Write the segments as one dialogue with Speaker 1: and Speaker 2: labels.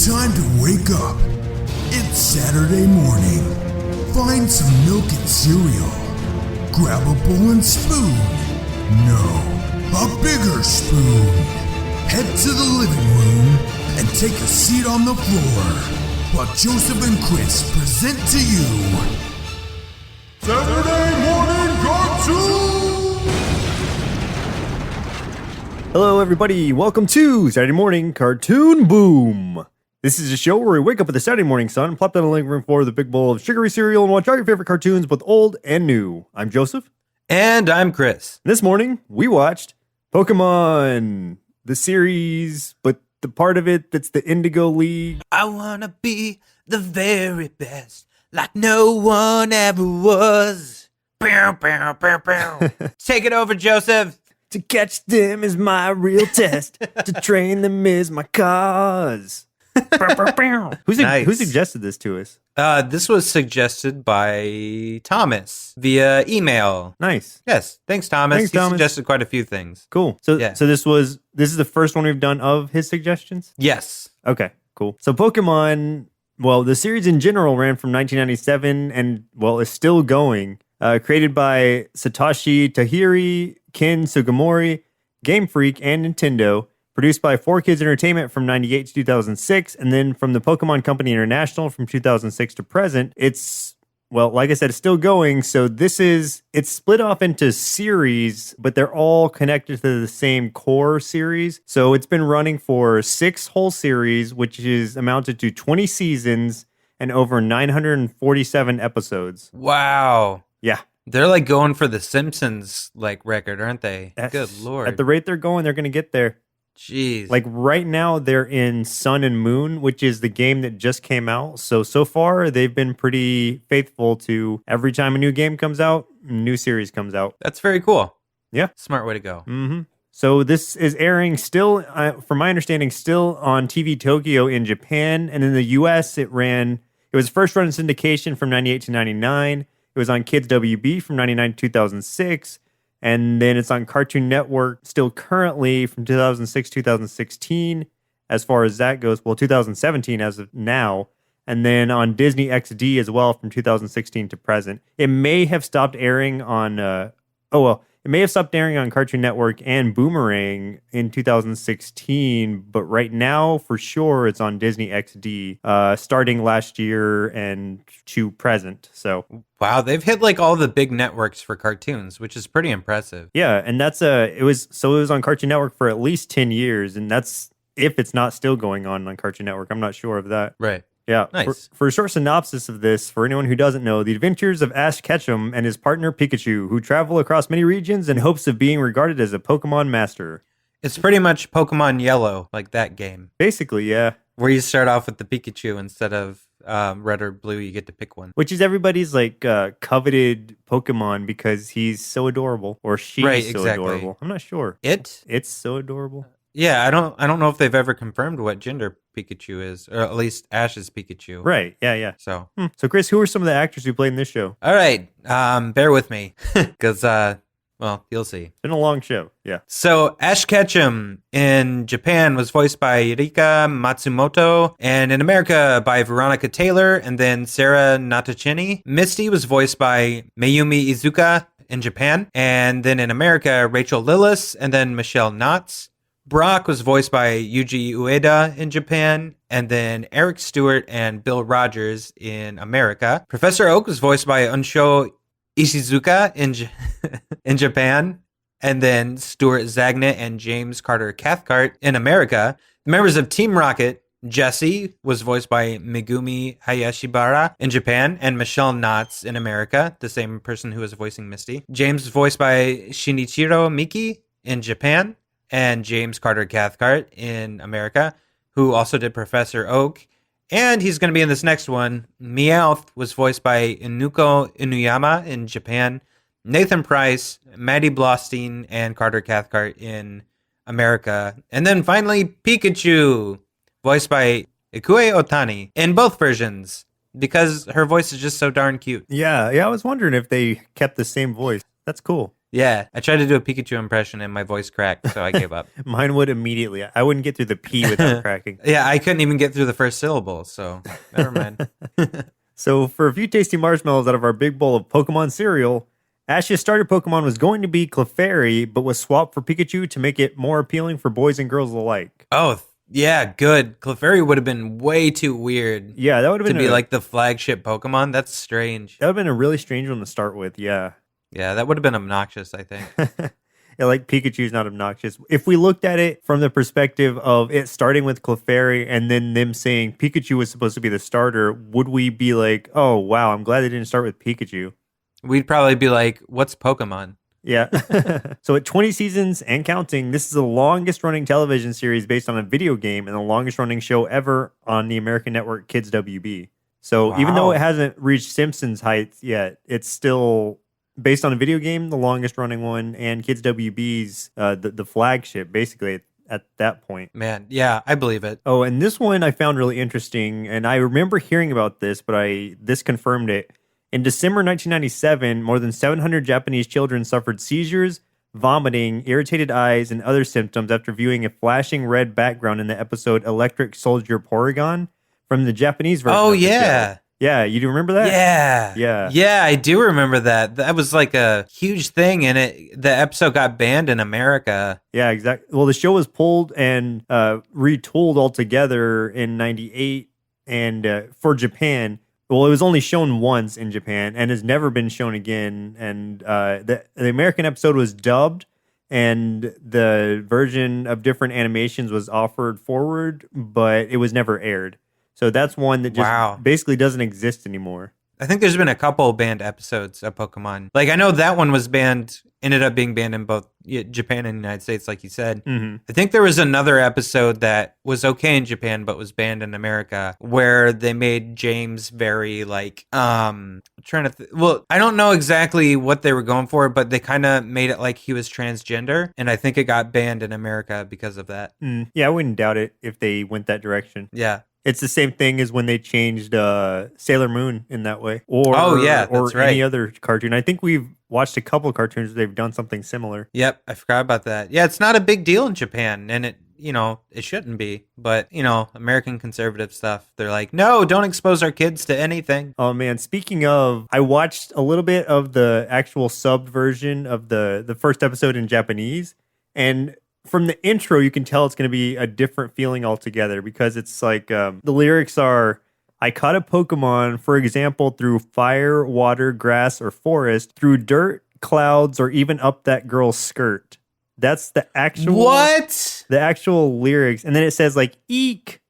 Speaker 1: Time to wake up. It's Saturday morning. Find some milk and cereal. Grab a bowl and spoon. No, a bigger spoon. Head to the living room and take a seat on the floor while Joseph and Chris present to you Saturday Morning Cartoon!
Speaker 2: Hello everybody, welcome to Saturday Morning Cartoon Boom! This is a show where we wake up with the Saturday morning sun, plop down the living room floor with a big bowl of sugary cereal, and watch all your favorite cartoons, both old and new. I'm Joseph.
Speaker 3: And I'm Chris.
Speaker 2: This morning, we watched Pokémon, the series, but the part of it that's the Indigo League.
Speaker 3: I wanna be the very best, like no one ever was. Bow, bow, bow, bow. Take it over, Joseph.
Speaker 2: To catch them is my real test. To train them is my cause. Who suggested this to us?
Speaker 3: This was suggested by Thomas via email.
Speaker 2: Nice.
Speaker 3: Yes, thanks, Thomas.
Speaker 2: Thanks,
Speaker 3: he
Speaker 2: Thomas.
Speaker 3: suggested quite a few things.
Speaker 2: Cool. So this is the first one we've done of his suggestions?
Speaker 3: Yes.
Speaker 2: Okay, cool. So Pokemon, well, the series in general ran from 1997 and, well, is still going. Created by Satoshi Tajiri, Ken Sugimori, Game Freak, and Nintendo. Produced by 4Kids Entertainment from 98 to 2006, and then from the Pokemon Company International from 2006 to present. It's, well, like I said, it's still going, so it's split off into series, but they're all connected to the same core series. So it's been running for 6 whole series, which is amounted to 20 seasons and over 947 episodes.
Speaker 3: Wow.
Speaker 2: Yeah.
Speaker 3: They're like going for the Simpsons record, aren't they? Good Lord.
Speaker 2: At the rate they're going, they're going to get there.
Speaker 3: Jeez.
Speaker 2: Like right now, they're in Sun and Moon, which is the game that just came out. So far, they've been pretty faithful to every time a new game comes out, a new series comes out.
Speaker 3: That's very cool.
Speaker 2: Yeah.
Speaker 3: Smart way to go.
Speaker 2: Mm-hmm. So this is airing still, from my understanding, still on TV Tokyo in Japan. And in the US, it was first run in syndication from 98 to 99. It was on Kids WB from 99 to 2006. And then it's on Cartoon Network still currently from 2006, 2016, as far as that goes. Well, 2017 as of now. And then on Disney XD as well from 2016 to present. It may have stopped airing on, it may have stopped airing on Cartoon Network and Boomerang in 2016. But right now, for sure, it's on Disney XD starting last year and to present. So...
Speaker 3: Wow, they've hit all the big networks for cartoons, which is pretty impressive.
Speaker 2: Yeah, and it was on Cartoon Network for at least 10 years, and that's if it's not still going on Cartoon Network. I'm not sure of that.
Speaker 3: Right.
Speaker 2: Yeah.
Speaker 3: Nice.
Speaker 2: For a short synopsis of this, for anyone who doesn't know, the adventures of Ash Ketchum and his partner Pikachu, who travel across many regions in hopes of being regarded as a Pokemon master.
Speaker 3: It's pretty much Pokemon Yellow, like that game.
Speaker 2: Basically, yeah.
Speaker 3: Where you start off with the Pikachu instead of red or blue, you get to pick one.
Speaker 2: Which is everybody's coveted Pokemon because he's so adorable, or she's so adorable. I'm not sure.
Speaker 3: It's
Speaker 2: so adorable.
Speaker 3: Yeah, I don't know if they've ever confirmed what gender Pikachu is, or at least Ash's Pikachu.
Speaker 2: Right. Yeah.
Speaker 3: So,
Speaker 2: Chris, who are some of the actors who played in this show?
Speaker 3: All right, bear with me, because well, you'll see.
Speaker 2: It's been a long show, yeah.
Speaker 3: So Ash Ketchum in Japan was voiced by Rika Matsumoto, and in America by Veronica Taylor, and then Sarah Natachini. Misty was voiced by Mayumi Izuka in Japan, and then in America, Rachel Lillis, and then Michelle Knotts. Brock was voiced by Yuji Ueda in Japan, and then Eric Stewart and Bill Rogers in America. Professor Oak was voiced by Unsho Ishizuka in Japan, and then Stuart Zagnit and James Carter Cathcart in America. Members of Team Rocket, Jesse was voiced by Megumi Hayashibara in Japan, and Michelle Knotts in America, the same person who was voicing Misty. James was voiced by Shinichiro Miki in Japan, and James Carter Cathcart in America, who also did Professor Oak. And he's going to be in this next one. Meowth was voiced by Inuko Inuyama in Japan, Nathan Price, Maddie Blostein, and Carter Cathcart in America. And then finally, Pikachu, voiced by Ikue Otani in both versions, because her voice is just so darn cute.
Speaker 2: Yeah, I was wondering if they kept the same voice. That's cool.
Speaker 3: Yeah, I tried to do a Pikachu impression and my voice cracked, so I gave up.
Speaker 2: Mine would immediately. I wouldn't get through the P without cracking.
Speaker 3: Yeah, I couldn't even get through the first syllable, so never mind.
Speaker 2: So for a few tasty marshmallows out of our big bowl of Pokemon cereal, Ash's starter Pokemon was going to be Clefairy, but was swapped for Pikachu to make it more appealing for boys and girls alike.
Speaker 3: Oh, yeah, good. Clefairy would have been way too weird
Speaker 2: Yeah, that would have
Speaker 3: to
Speaker 2: been
Speaker 3: be like the flagship Pokemon. That's strange.
Speaker 2: that would have been a really strange one to start with. Yeah.
Speaker 3: Yeah, that would have been obnoxious, I think.
Speaker 2: Yeah, like Pikachu's not obnoxious. If we looked at it from the perspective of it starting with Clefairy and then them saying Pikachu was supposed to be the starter, would we be like, oh, wow, I'm glad they didn't start with Pikachu?
Speaker 3: We'd probably be like, what's Pokemon?
Speaker 2: Yeah. So at 20 seasons and counting, this is the longest running television series based on a video game and the longest running show ever on the American network Kids WB. So even though
Speaker 3: Wow.
Speaker 2: it hasn't reached Simpsons heights yet, it's still based on a video game, the longest running one, and Kids WB's the flagship, basically at that point.
Speaker 3: Man, yeah, I believe it.
Speaker 2: Oh, and this one I found really interesting, and I remember hearing about this, but this confirmed it. In December 1997, more than 700 Japanese children suffered seizures, vomiting, irritated eyes, and other symptoms after viewing a flashing red background in the episode Electric Soldier Porygon from the Japanese version.
Speaker 3: Oh,
Speaker 2: of the
Speaker 3: yeah.
Speaker 2: show. Yeah, you do remember that?
Speaker 3: Yeah.
Speaker 2: Yeah.
Speaker 3: Yeah, I do remember that. That was like a huge thing, and the episode got banned in America.
Speaker 2: Yeah, exactly. Well, the show was pulled and retooled altogether in 98 and for Japan. Well, it was only shown once in Japan and has never been shown again. And the American episode was dubbed, and the version of different animations was offered forward, but it was never aired. So that's one that just basically doesn't exist anymore.
Speaker 3: I think there's been a couple banned episodes of Pokemon. Like, I know that one was banned, ended up being banned in both Japan and the United States, like you said.
Speaker 2: Mm-hmm.
Speaker 3: I think there was another episode that was okay in Japan, but was banned in America, where they made James very, like, well, I don't know exactly what they were going for, but they kind of made it like he was transgender, and I think it got banned in America because of that.
Speaker 2: Yeah, I wouldn't doubt it if they went that direction.
Speaker 3: Yeah.
Speaker 2: It's the same thing as when they changed Sailor Moon in that way. Or,
Speaker 3: that's right.
Speaker 2: Any other cartoon. I think we've watched a couple of cartoons where they've done something similar.
Speaker 3: Yep, I forgot about that. Yeah, it's not a big deal in Japan, and it shouldn't be. But, American conservative stuff, they're like, no, don't expose our kids to anything.
Speaker 2: Oh, man. Speaking of, I watched a little bit of the actual subbed version of the first episode in Japanese, and from the intro, you can tell it's going to be a different feeling altogether because it's like the lyrics are, I caught a Pokemon, for example, through fire, water, grass, or forest, through dirt, clouds, or even up that girl's skirt. That's the actual...
Speaker 3: What?
Speaker 2: The actual lyrics. And then it says like, eek.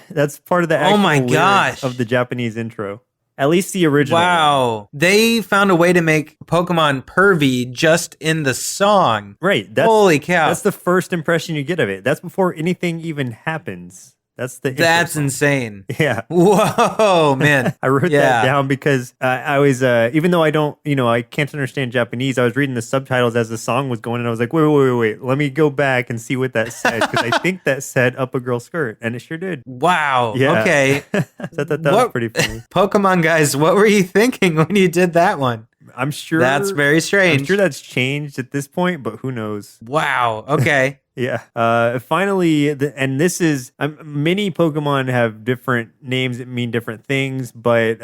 Speaker 2: That's part of the actual lyrics of the Japanese intro. At least the original.
Speaker 3: Wow. They found a way to make Pokemon pervy just in the song.
Speaker 2: Right.
Speaker 3: Holy cow.
Speaker 2: That's the first impression you get of it. That's before anything even happens.
Speaker 3: That's insane.
Speaker 2: Yeah.
Speaker 3: Whoa, man.
Speaker 2: I wrote that down because I was, even though I don't, I can't understand Japanese, I was reading the subtitles as the song was going and I was like, wait. Let me go back and see what that said because I think that said up a girl's skirt and it sure did.
Speaker 3: Wow.
Speaker 2: Yeah.
Speaker 3: Okay.
Speaker 2: So I thought that was pretty funny.
Speaker 3: Pokemon guys, what were you thinking when you did that one?
Speaker 2: I'm sure.
Speaker 3: That's very strange.
Speaker 2: I'm sure that's changed at this point, but who knows?
Speaker 3: Wow. Okay.
Speaker 2: Yeah. Finally, and this is many Pokemon have different names that mean different things, but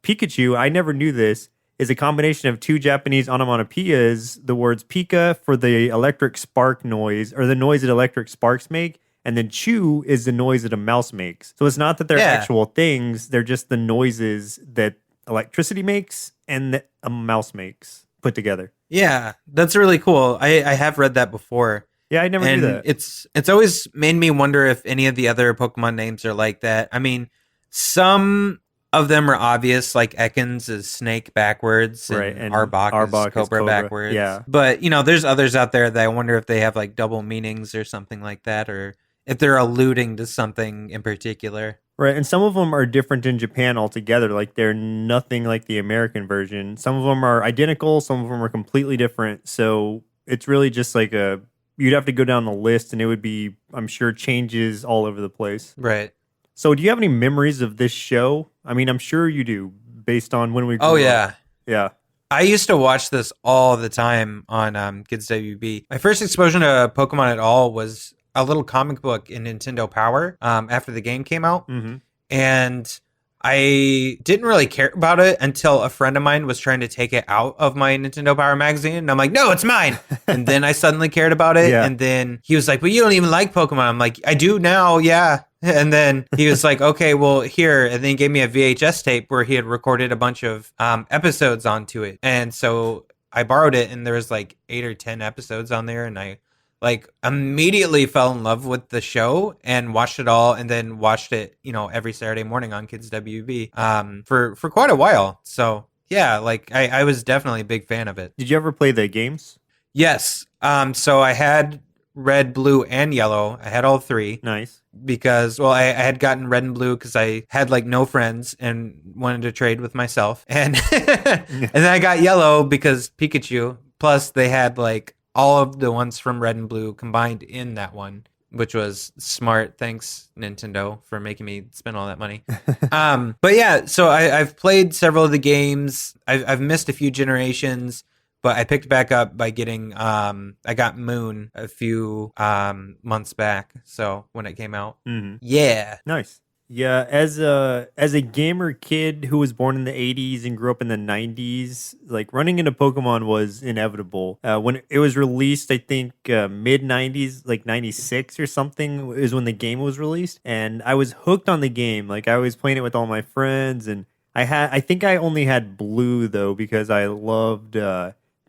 Speaker 2: Pikachu, I never knew this, is a combination of two Japanese onomatopoeias, the words Pika for the electric spark noise, or the noise that electric sparks make, and then Chew is the noise that a mouse makes. So it's not that they're actual things, they're just the noises that electricity makes and that a mouse makes put together.
Speaker 3: Yeah, that's really cool. I have read that before.
Speaker 2: Yeah, I never knew that.
Speaker 3: It's always made me wonder if any of the other Pokemon names are like that. I mean, some of them are obvious, like Ekans is snake backwards,
Speaker 2: right?
Speaker 3: And Arbok is cobra backwards.
Speaker 2: Yeah,
Speaker 3: but there's others out there that I wonder if they have like double meanings or something like that, or if they're alluding to something in particular.
Speaker 2: Right, and some of them are different in Japan altogether. Like they're nothing like the American version. Some of them are identical. Some of them are completely different. So it's really just like you'd have to go down the list and it would be, I'm sure, changes all over the place.
Speaker 3: Right.
Speaker 2: So do you have any memories of this show? I mean, I'm sure you do based on when we grew
Speaker 3: up.
Speaker 2: Yeah.
Speaker 3: I used to watch this all the time on Kids WB. My first exposure to Pokemon at all was a little comic book in Nintendo Power after the game came out.
Speaker 2: Mm-hmm.
Speaker 3: And I didn't really care about it until a friend of mine was trying to take it out of my Nintendo Power magazine. And I'm like, no, it's mine. And then I suddenly cared about it.
Speaker 2: Yeah.
Speaker 3: And then he was like, well, you don't even like Pokemon. I'm like, I do now. Yeah. And then he was like, okay, well, here. And then he gave me a VHS tape where he had recorded a bunch of episodes onto it. And so I borrowed it, and there was like 8 or 10 episodes on there. And I like immediately fell in love with the show and watched it all, and then watched it, every Saturday morning on Kids WB for quite a while. So yeah, like I was definitely a big fan of it.
Speaker 2: Did you ever play the games?
Speaker 3: Yes. So I had red, blue, and yellow. I had all 3.
Speaker 2: Nice.
Speaker 3: Because, well, I had gotten red and blue because I had like no friends and wanted to trade with myself. And and then I got yellow because Pikachu. Plus they had like all of the ones from red and blue combined in that one, which was smart. Thanks, Nintendo, for making me spend all that money. But yeah, so I've played several of the games. I've missed a few generations, but I picked back up by getting, I got Moon a few months back. So when it came out.
Speaker 2: Mm-hmm.
Speaker 3: Yeah.
Speaker 2: Nice. Yeah, as a gamer kid who was born in the 80s and grew up in the 90s, like running into Pokemon was inevitable. When it was released, I think mid 90s, like 96 or something is when the game was released, and I was hooked on the game. Like I was playing it with all my friends, and I think I only had blue though because I loved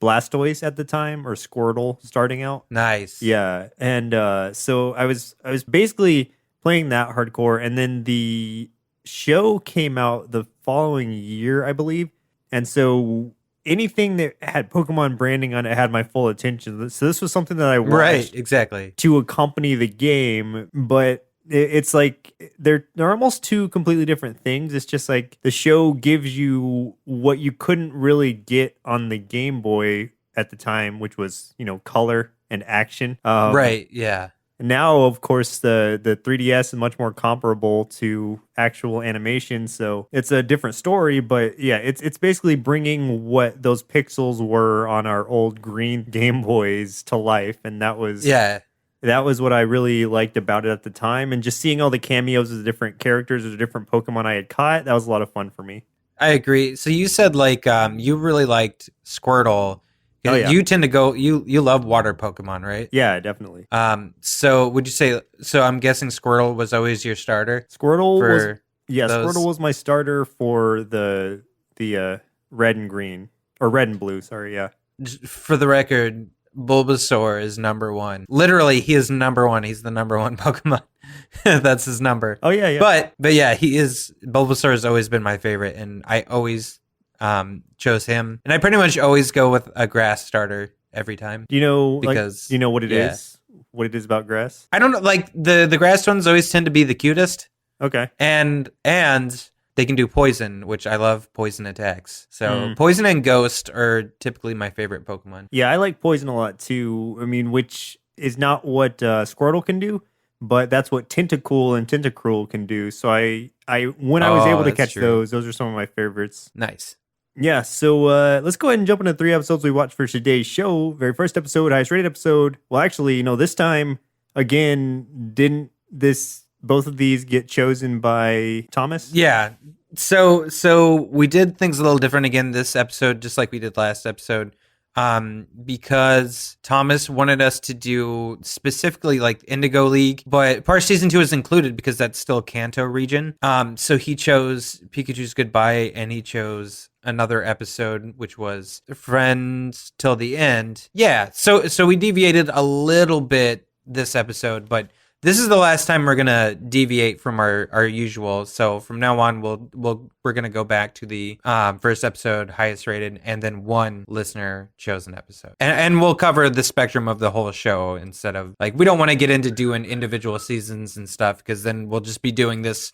Speaker 2: Blastoise at the time, or Squirtle starting out.
Speaker 3: Nice.
Speaker 2: Yeah, and so I was basically playing that hardcore, and then the show came out the following year, I believe, and so anything that had Pokemon branding on it had my full attention. So this was something that I watched
Speaker 3: Right, exactly.
Speaker 2: to accompany the game, but it's like they're almost two completely different things. It's just like the show gives you what you couldn't really get on the Game Boy at the time, which was color and action.
Speaker 3: Right, yeah.
Speaker 2: Now, of course, the 3DS is much more comparable to actual animation, so it's a different story. But yeah, it's basically bringing what those pixels were on our old green Game Boys to life, and that was what I really liked about it at the time. And just seeing all the cameos of the different characters or the different Pokemon I had caught, that was a lot of fun for me.
Speaker 3: I agree. So you said like you really liked Squirtle.
Speaker 2: Oh, yeah.
Speaker 3: You tend to go. You love water Pokemon, right?
Speaker 2: Yeah, definitely.
Speaker 3: So would you say? So I'm guessing Squirtle was always your starter.
Speaker 2: Squirtle was my starter for the red and green, or red and blue. Sorry, yeah.
Speaker 3: For the record, Bulbasaur is number 1. Literally, he is number 1. He's the number 1 Pokemon. That's his number.
Speaker 2: Oh yeah.
Speaker 3: But yeah, he is. Bulbasaur has always been my favorite, and I always chose him, and I pretty much always go with a grass starter every time.
Speaker 2: Do you know
Speaker 3: because
Speaker 2: you know what it is? What it is about grass?
Speaker 3: I don't know. Like the grass ones always tend to be the cutest.
Speaker 2: Okay.
Speaker 3: And they can do poison, which I love poison attacks. So poison and ghost are typically my favorite Pokemon.
Speaker 2: Yeah, I like poison a lot too. I mean, which is not what Squirtle can do, but that's what Tentacool and Tentacruel can do. So when I was able to catch those are some of my favorites.
Speaker 3: Nice.
Speaker 2: Yeah, so let's go ahead and jump into 3 episodes we watched for today's show. Very first episode, highest rated episode. Well, actually, this time, again, didn't both of these get chosen by Thomas?
Speaker 3: Yeah. So we did things a little different again this episode, just like we did last episode. Because Thomas wanted us to do specifically like Indigo League, but Part Season 2 is included because that's still Kanto region. So he chose Pikachu's Goodbye, and he chose another episode, which was Friends Till the End. Yeah, so we deviated a little bit this episode, but this is the last time we're gonna deviate from our usual. So from now on, we're gonna go back to the first episode, highest rated, and then one listener chosen episode, and we'll cover the spectrum of the whole show instead of like we don't want to get into doing individual seasons and stuff because then we'll just be doing this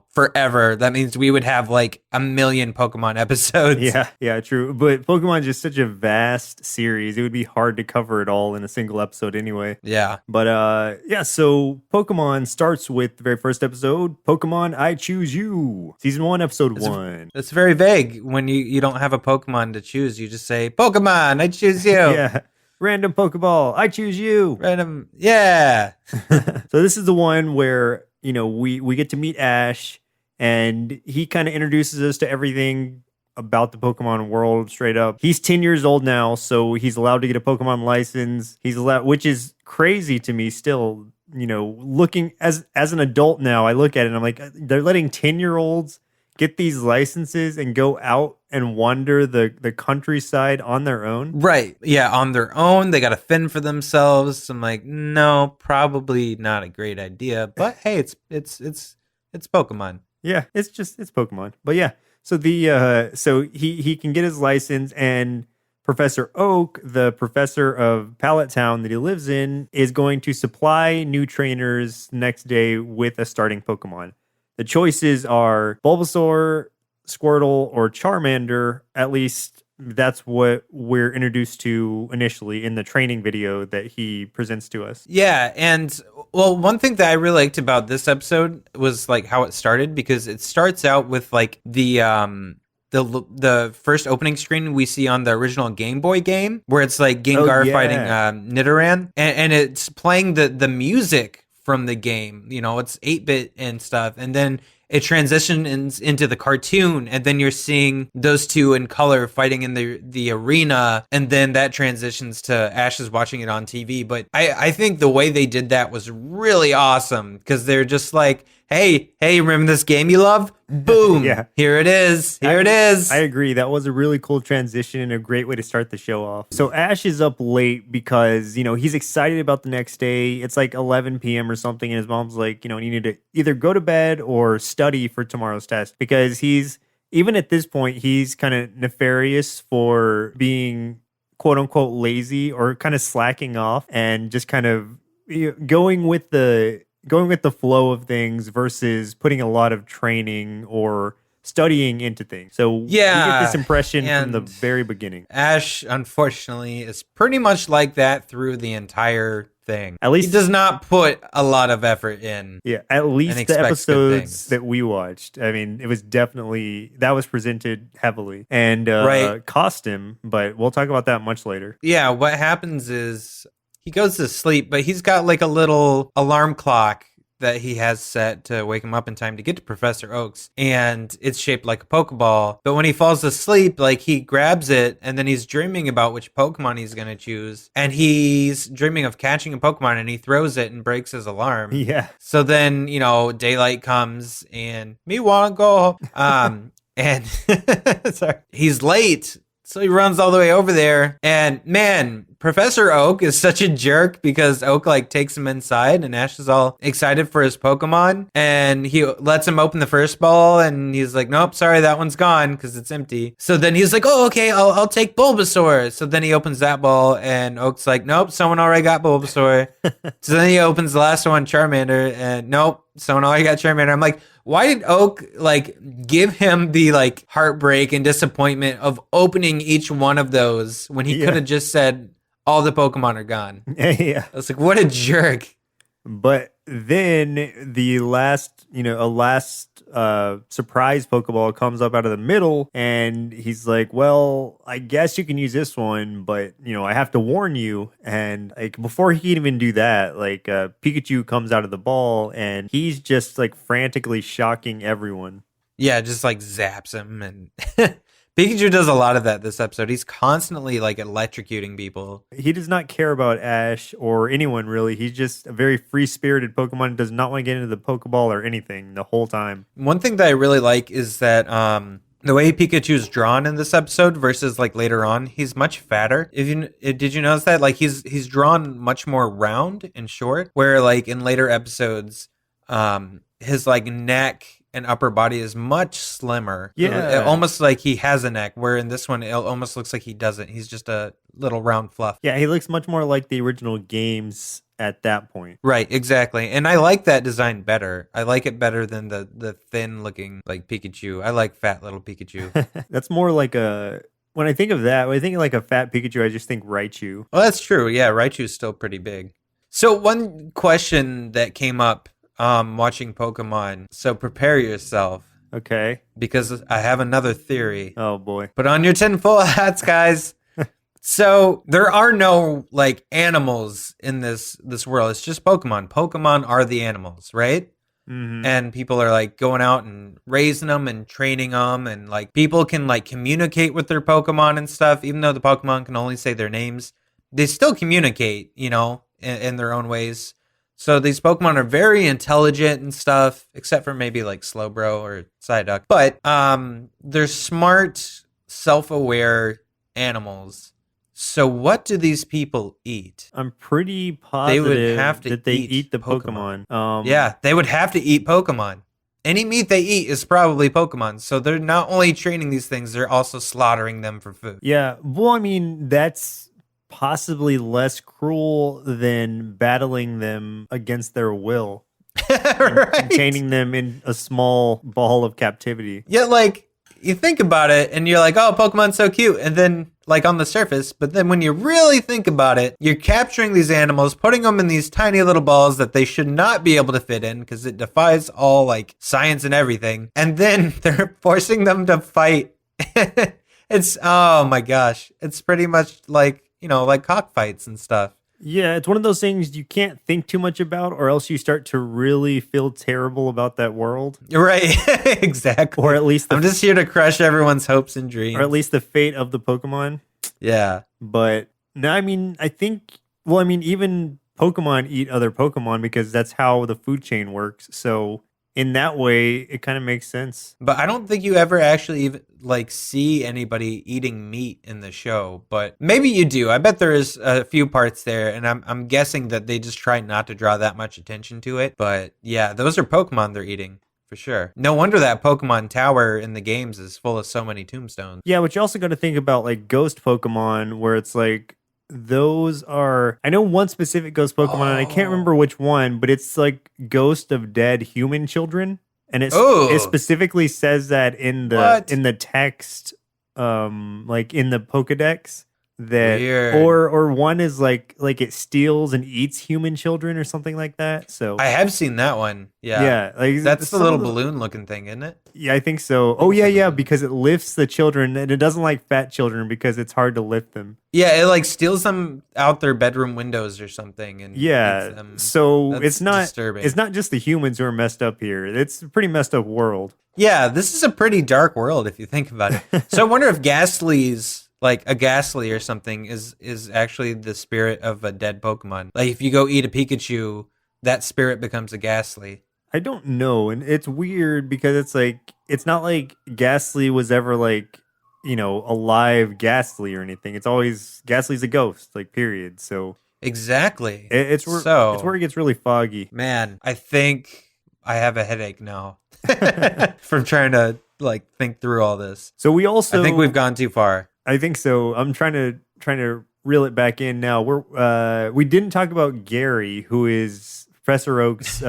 Speaker 3: forever. That means we would have like a million Pokemon episodes.
Speaker 2: Yeah, true. But Pokemon is just such a vast series. It would be hard to cover it all in a single episode anyway.
Speaker 3: Yeah.
Speaker 2: But yeah, so Pokemon starts with the very first episode, Pokemon I Choose You. Season 1, episode 1.
Speaker 3: It's very vague when you don't have a Pokemon to choose. You just say, Pokemon, I choose you.
Speaker 2: Yeah. Random Pokeball, I choose you.
Speaker 3: Random. Yeah.
Speaker 2: So this is the one where, you know, we get to meet Ash, and he kind of introduces us to everything about the Pokemon world straight up. He's 10 years old now, so he's allowed to get a Pokemon license. He's allowed, which is crazy to me still, you know, looking as an adult now, I look at it and I'm like, they're letting 10-year-olds get these licenses and go out and wander the countryside on their own.
Speaker 3: Right. Yeah, on their own. They got to fend for themselves. I'm like, no, probably not a great idea. But hey, it's Pokemon.
Speaker 2: Yeah, it's Pokemon. But yeah, so so he can get his license, and Professor Oak, the professor of Pallet Town that he lives in, is going to supply new trainers next day with a starting Pokemon. The choices are Bulbasaur, Squirtle, or Charmander. At least that's what we're introduced to initially in the training video that he presents to us.
Speaker 3: Yeah, and well, one thing that I really liked about this episode was like how it started, because it starts out with like the first opening screen we see on the original Game Boy game, where it's like Gengar fighting Nidoran, and it's playing the music from the game. You know, it's 8-bit and stuff, and then it transitions into the cartoon, and then you're seeing those two in color fighting in the arena, and then that transitions to Ash is watching it on TV. But I think the way they did that was really awesome, because they're just like, hey, remember this game you love? Boom.
Speaker 2: Yeah.
Speaker 3: Here it is. Here it is.
Speaker 2: I agree. That was a really cool transition and a great way to start the show off. So Ash is up late because, you know, he's excited about the next day. It's like 11 p.m. or something, and his mom's like, you know, you need to either go to bed or study for tomorrow's test, because even at this point, he's kind of nefarious for being quote unquote lazy or kind of slacking off and just kind of going with the flow of things versus putting a lot of training or studying into things. So we get this impression from the very beginning.
Speaker 3: Ash, unfortunately, is pretty much like that through the entire thing.
Speaker 2: At least
Speaker 3: he does not put a lot of effort in.
Speaker 2: Yeah, at least the episodes that we watched. I mean, it was definitely, that was presented heavily and cost him, but we'll talk about that much later.
Speaker 3: Yeah, what happens is he goes to sleep, but he's got like a little alarm clock that he has set to wake him up in time to get to Professor Oak's, and it's shaped like a Pokeball. But when he falls asleep, like he grabs it, and then he's dreaming about which Pokemon he's going to choose, and he's dreaming of catching a Pokemon, and he throws it and breaks his alarm.
Speaker 2: Yeah.
Speaker 3: So then, you know, daylight comes, and me wanna go. And sorry, he's late. So he runs all the way over there, and man, Professor Oak is such a jerk, because Oak like takes him inside, and Ash is all excited for his Pokemon, and he lets him open the first ball, and he's like, nope, sorry, that one's gone because it's empty. So then he's like, oh, okay, I'll take Bulbasaur. So then he opens that ball, and Oak's like, nope, someone already got Bulbasaur. So then he opens the last one, Charmander, and nope, someone already got Charmander. I'm like, why did Oak like give him the like heartbreak and disappointment of opening each one of those when he could have just said all the Pokemon are gone?
Speaker 2: Yeah.
Speaker 3: I was like, what a jerk.
Speaker 2: But then the last surprise Pokeball comes up out of the middle, and he's like, well, I guess you can use this one, but, you know, I have to warn you. And like before he can even do that, like Pikachu comes out of the ball, and he's just like frantically shocking everyone.
Speaker 3: Yeah, just like zaps him. And Pikachu does a lot of that this episode. He's constantly like electrocuting people.
Speaker 2: He does not care about Ash or anyone really. He's just a very free-spirited Pokemon. Does not want to get into the Pokeball or anything the whole time.
Speaker 3: One thing that I really like is that the way Pikachu's drawn in this episode versus like later on, he's much fatter. Did you notice that? Like he's drawn much more round and short, where like in later episodes, his like neck and upper body is much slimmer.
Speaker 2: Yeah.
Speaker 3: Almost like he has a neck, where in this one, it almost looks like he doesn't. He's just a little round fluff.
Speaker 2: Yeah, he looks much more like the original games at that point.
Speaker 3: Right, exactly. And I like that design better. I like it better than the thin looking like Pikachu. I like fat little Pikachu.
Speaker 2: That's more like when I think of that, when I think of like a fat Pikachu, I just think Raichu.
Speaker 3: Well, that's true. Yeah, Raichu's still pretty big. So one question that came up watching Pokemon. So prepare yourself.
Speaker 2: Okay.
Speaker 3: Because I have another theory.
Speaker 2: Oh boy.
Speaker 3: Put on your tinfoil hats, guys. So there are no like animals in this world. It's just Pokemon. Pokemon are the animals, right?
Speaker 2: Mm-hmm.
Speaker 3: And people are like going out and raising them and training them, and like people can like communicate with their Pokemon and stuff. Even though the Pokemon can only say their names, they still communicate, you know, in their own ways. So these Pokemon are very intelligent and stuff, except for maybe like Slowbro or Psyduck. But they're smart, self-aware animals. So what do these people eat?
Speaker 2: I'm pretty positive
Speaker 3: They would have to
Speaker 2: that they
Speaker 3: eat
Speaker 2: eat the Pokemon.
Speaker 3: Yeah, they would have to eat Pokemon. Any meat they eat is probably Pokemon. So they're not only training these things, they're also slaughtering them for food.
Speaker 2: Yeah. Well, I mean, that's possibly less cruel than battling them against their will.
Speaker 3: Right.
Speaker 2: Containing them in a small ball of captivity.
Speaker 3: Yeah, like, you think about it and you're like, oh, Pokemon's so cute. And then, like, on the surface, but then when you really think about it, you're capturing these animals, putting them in these tiny little balls that they should not be able to fit in because it defies all, like, science and everything. And then they're forcing them to fight. It's, oh my gosh. It's pretty much like, you know, like cockfights and stuff.
Speaker 2: Yeah, it's one of those things you can't think too much about, or else you start to really feel terrible about that world.
Speaker 3: Right, exactly.
Speaker 2: Or at least
Speaker 3: I'm just here to crush everyone's hopes and dreams.
Speaker 2: or at least the fate of the Pokemon.
Speaker 3: Yeah.
Speaker 2: But no, I mean, I think, well, I mean, even Pokemon eat other Pokemon because that's how the food chain works. So in that way, it kind of makes sense.
Speaker 3: But I don't think you ever actually even like see anybody eating meat in the show. But maybe you do. I bet there is a few parts there, and I'm guessing that they just try not to draw that much attention to it. But yeah, those are Pokemon they're eating. For sure. No wonder that Pokemon Tower in the games is full of so many tombstones.
Speaker 2: Yeah, but you also got to think about like ghost Pokemon, where it's like those are. I know one specific ghost Pokemon, and I can't remember which one, but it's like ghost of dead human children, and it specifically says that in the text, like in the Pokedex. That
Speaker 3: Weird.
Speaker 2: or one is like it steals and eats human children or something like that. So
Speaker 3: I have seen that one. Yeah.
Speaker 2: like
Speaker 3: That's the little balloon looking thing, isn't it?
Speaker 2: Yeah, I think so. Oh yeah, because it lifts the children, and it doesn't like fat children because it's hard to lift them.
Speaker 3: Yeah, it like steals them out their bedroom windows or something. And
Speaker 2: Yeah,
Speaker 3: eats them.
Speaker 2: so
Speaker 3: That's
Speaker 2: it's not
Speaker 3: disturbing.
Speaker 2: It's not just the humans who are messed up here. It's a pretty messed up world.
Speaker 3: Yeah, this is a pretty dark world if you think about it. So I wonder if Ghastly's, like a Ghastly or something, is actually the spirit of a dead Pokemon. Like if you go eat a Pikachu, that spirit becomes a Ghastly.
Speaker 2: I don't know, and it's weird because it's like it's not like Ghastly was ever like, you know, a live Ghastly or anything. It's always Ghastly's a ghost, like period. So
Speaker 3: Exactly.
Speaker 2: it's where it gets really foggy.
Speaker 3: Man, I think I have a headache now from trying to like think through all this.
Speaker 2: So we also
Speaker 3: I think we've gone too far.
Speaker 2: I think so. I'm trying to reel it back in now. We didn't talk about Gary, who is Professor Oak's.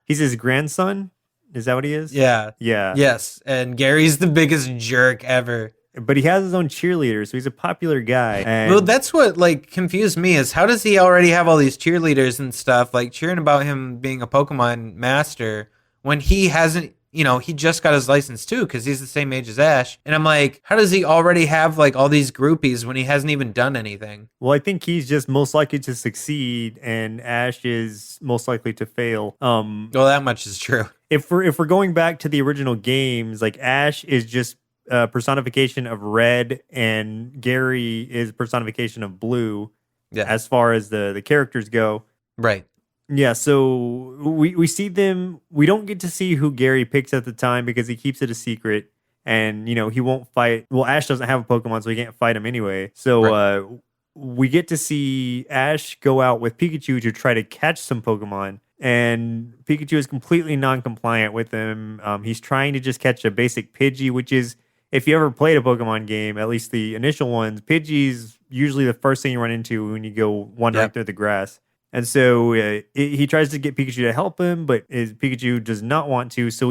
Speaker 2: He's his grandson. Is that what he is?
Speaker 3: Yeah.
Speaker 2: Yeah.
Speaker 3: Yes. And Gary's the biggest jerk ever.
Speaker 2: But he has his own cheerleader, so he's a popular guy. And
Speaker 3: Well, that's what like confused me is how does he already have all these cheerleaders and stuff like cheering about him being a Pokemon master when he hasn't, you know, he just got his license too because he's the same age as Ash. And I'm like, how does he already have like all these groupies when he hasn't even done anything?
Speaker 2: Well, I think he's just most likely to succeed, and Ash is most likely to fail.
Speaker 3: Well, that much is true.
Speaker 2: If we're going back to the original games, like Ash is just personification of red, and Gary is personification of blue.
Speaker 3: Yeah.
Speaker 2: As far as the characters go.
Speaker 3: Right.
Speaker 2: Yeah, so we see them. We don't get to see who Gary picks at the time because he keeps it a secret, and you know he won't fight. Well, Ash doesn't have a Pokemon, so he can't fight him anyway. So we get to see Ash go out with Pikachu to try to catch some Pokemon, and Pikachu is completely non-compliant with him. He's trying to just catch a basic Pidgey, which is, if you ever played a Pokemon game, at least the initial ones, Pidgey's usually the first thing you run into when you go wandering through the grass. And so he tries to get Pikachu to help him, but Pikachu does not want to. So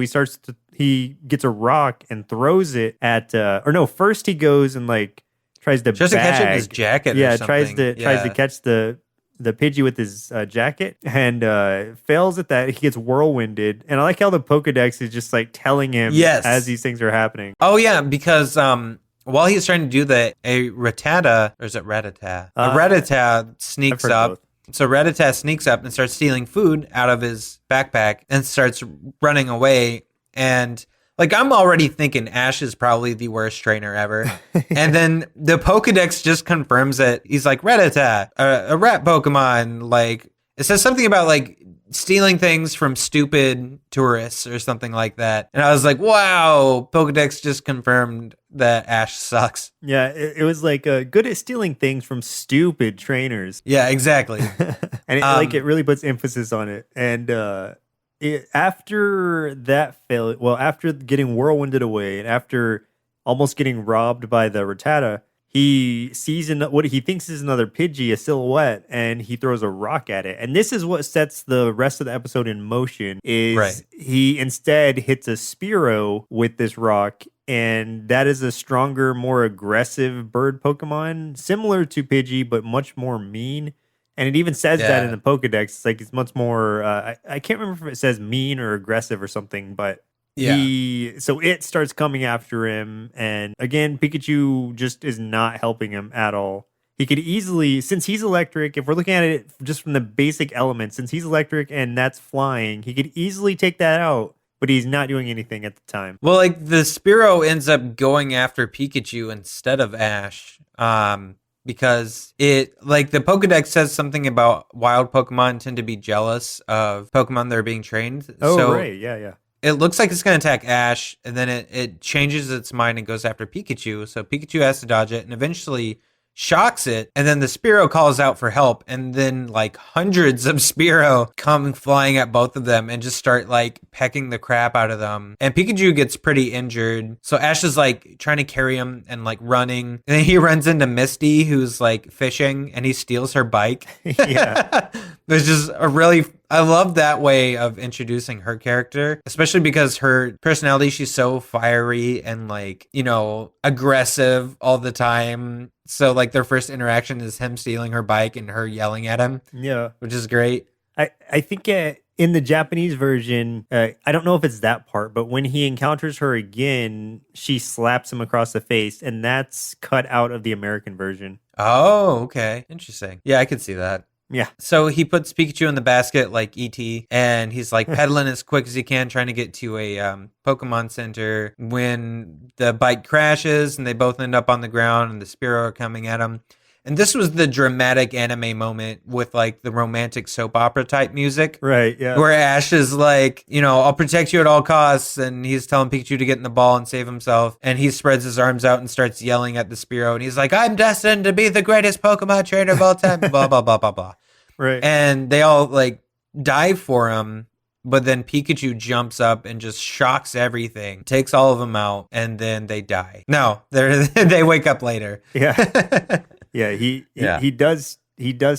Speaker 2: he gets a rock and throws it at, first he goes and like tries to
Speaker 3: catch it in his jacket.
Speaker 2: Yeah,
Speaker 3: or something.
Speaker 2: tries to catch the Pidgey with his jacket and fails at that. He gets whirlwinded. And I like how the Pokedex is just like telling him as these things are happening.
Speaker 3: Oh, yeah, because while he's trying to do that, a Rattata, or is it Rattata? A Rattata sneaks up.
Speaker 2: Both.
Speaker 3: So Rattata sneaks up and starts stealing food out of his backpack and starts running away. And like, I'm already thinking Ash is probably the worst trainer ever. And then the Pokedex just confirms it. He's like, Rattata, a rat Pokemon. Like, it says something about like stealing things from stupid tourists or something like that. And I was like, wow, Pokedex just confirmed that Ash sucks.
Speaker 2: Yeah, it was like good at stealing things from stupid trainers.
Speaker 3: Yeah, exactly.
Speaker 2: And it really puts emphasis on it. And after that after getting whirlwinded away and after almost getting robbed by the Rattata, he sees what he thinks is another Pidgey, a silhouette, and he throws a rock at it. And this is what sets the rest of the episode in motion, is he instead hits a Spearow with this rock, and that is a stronger, more aggressive bird Pokemon, similar to Pidgey, but much more mean. And it even says that in the Pokedex. It's like it's much more, I can't remember if it says mean or aggressive or something, but so it starts coming after him, and again, Pikachu just is not helping him at all. He could easily, since he's electric, if we're looking at it just from the basic elements, since he's electric and that's flying, he could easily take that out, but he's not doing anything at the time.
Speaker 3: Well, like the Spearow ends up going after Pikachu instead of Ash. Because it, like, the Pokedex says something about wild Pokemon tend to be jealous of Pokemon that are being trained.
Speaker 2: Right, yeah.
Speaker 3: It looks like it's going to attack Ash, and then it changes its mind and goes after Pikachu. So Pikachu has to dodge it and eventually shocks it. And then the Spearow calls out for help. And then like hundreds of Spearow come flying at both of them and just start like pecking the crap out of them. And Pikachu gets pretty injured. So Ash is like trying to carry him and like running. And then he runs into Misty, who's like fishing, and he steals her bike.
Speaker 2: Yeah.
Speaker 3: There's just I love that way of introducing her character, especially because her personality, she's so fiery and like, aggressive all the time. So like their first interaction is him stealing her bike and her yelling at him.
Speaker 2: Yeah.
Speaker 3: Which is great.
Speaker 2: I think in the Japanese version, I don't know if it's that part, but when he encounters her again, she slaps him across the face, and that's cut out of the American version.
Speaker 3: Oh, okay. Interesting. Yeah, I could see that.
Speaker 2: Yeah.
Speaker 3: So he puts Pikachu in the basket like E.T., and he's like pedaling as quick as he can, trying to get to a Pokemon Center when the bike crashes and they both end up on the ground and the Spearow are coming at him. And this was the dramatic anime moment with like the romantic soap opera type music.
Speaker 2: Right, yeah.
Speaker 3: Where Ash is like, I'll protect you at all costs. And he's telling Pikachu to get in the ball and save himself. And he spreads his arms out and starts yelling at the Spearow. And he's like, I'm destined to be the greatest Pokemon trainer of all time. Blah, blah, blah, blah, blah.
Speaker 2: Right.
Speaker 3: And they all like dive for him. But then Pikachu jumps up and just shocks everything, takes all of them out, and then they die. No, they wake up later.
Speaker 2: Yeah. Yeah, he does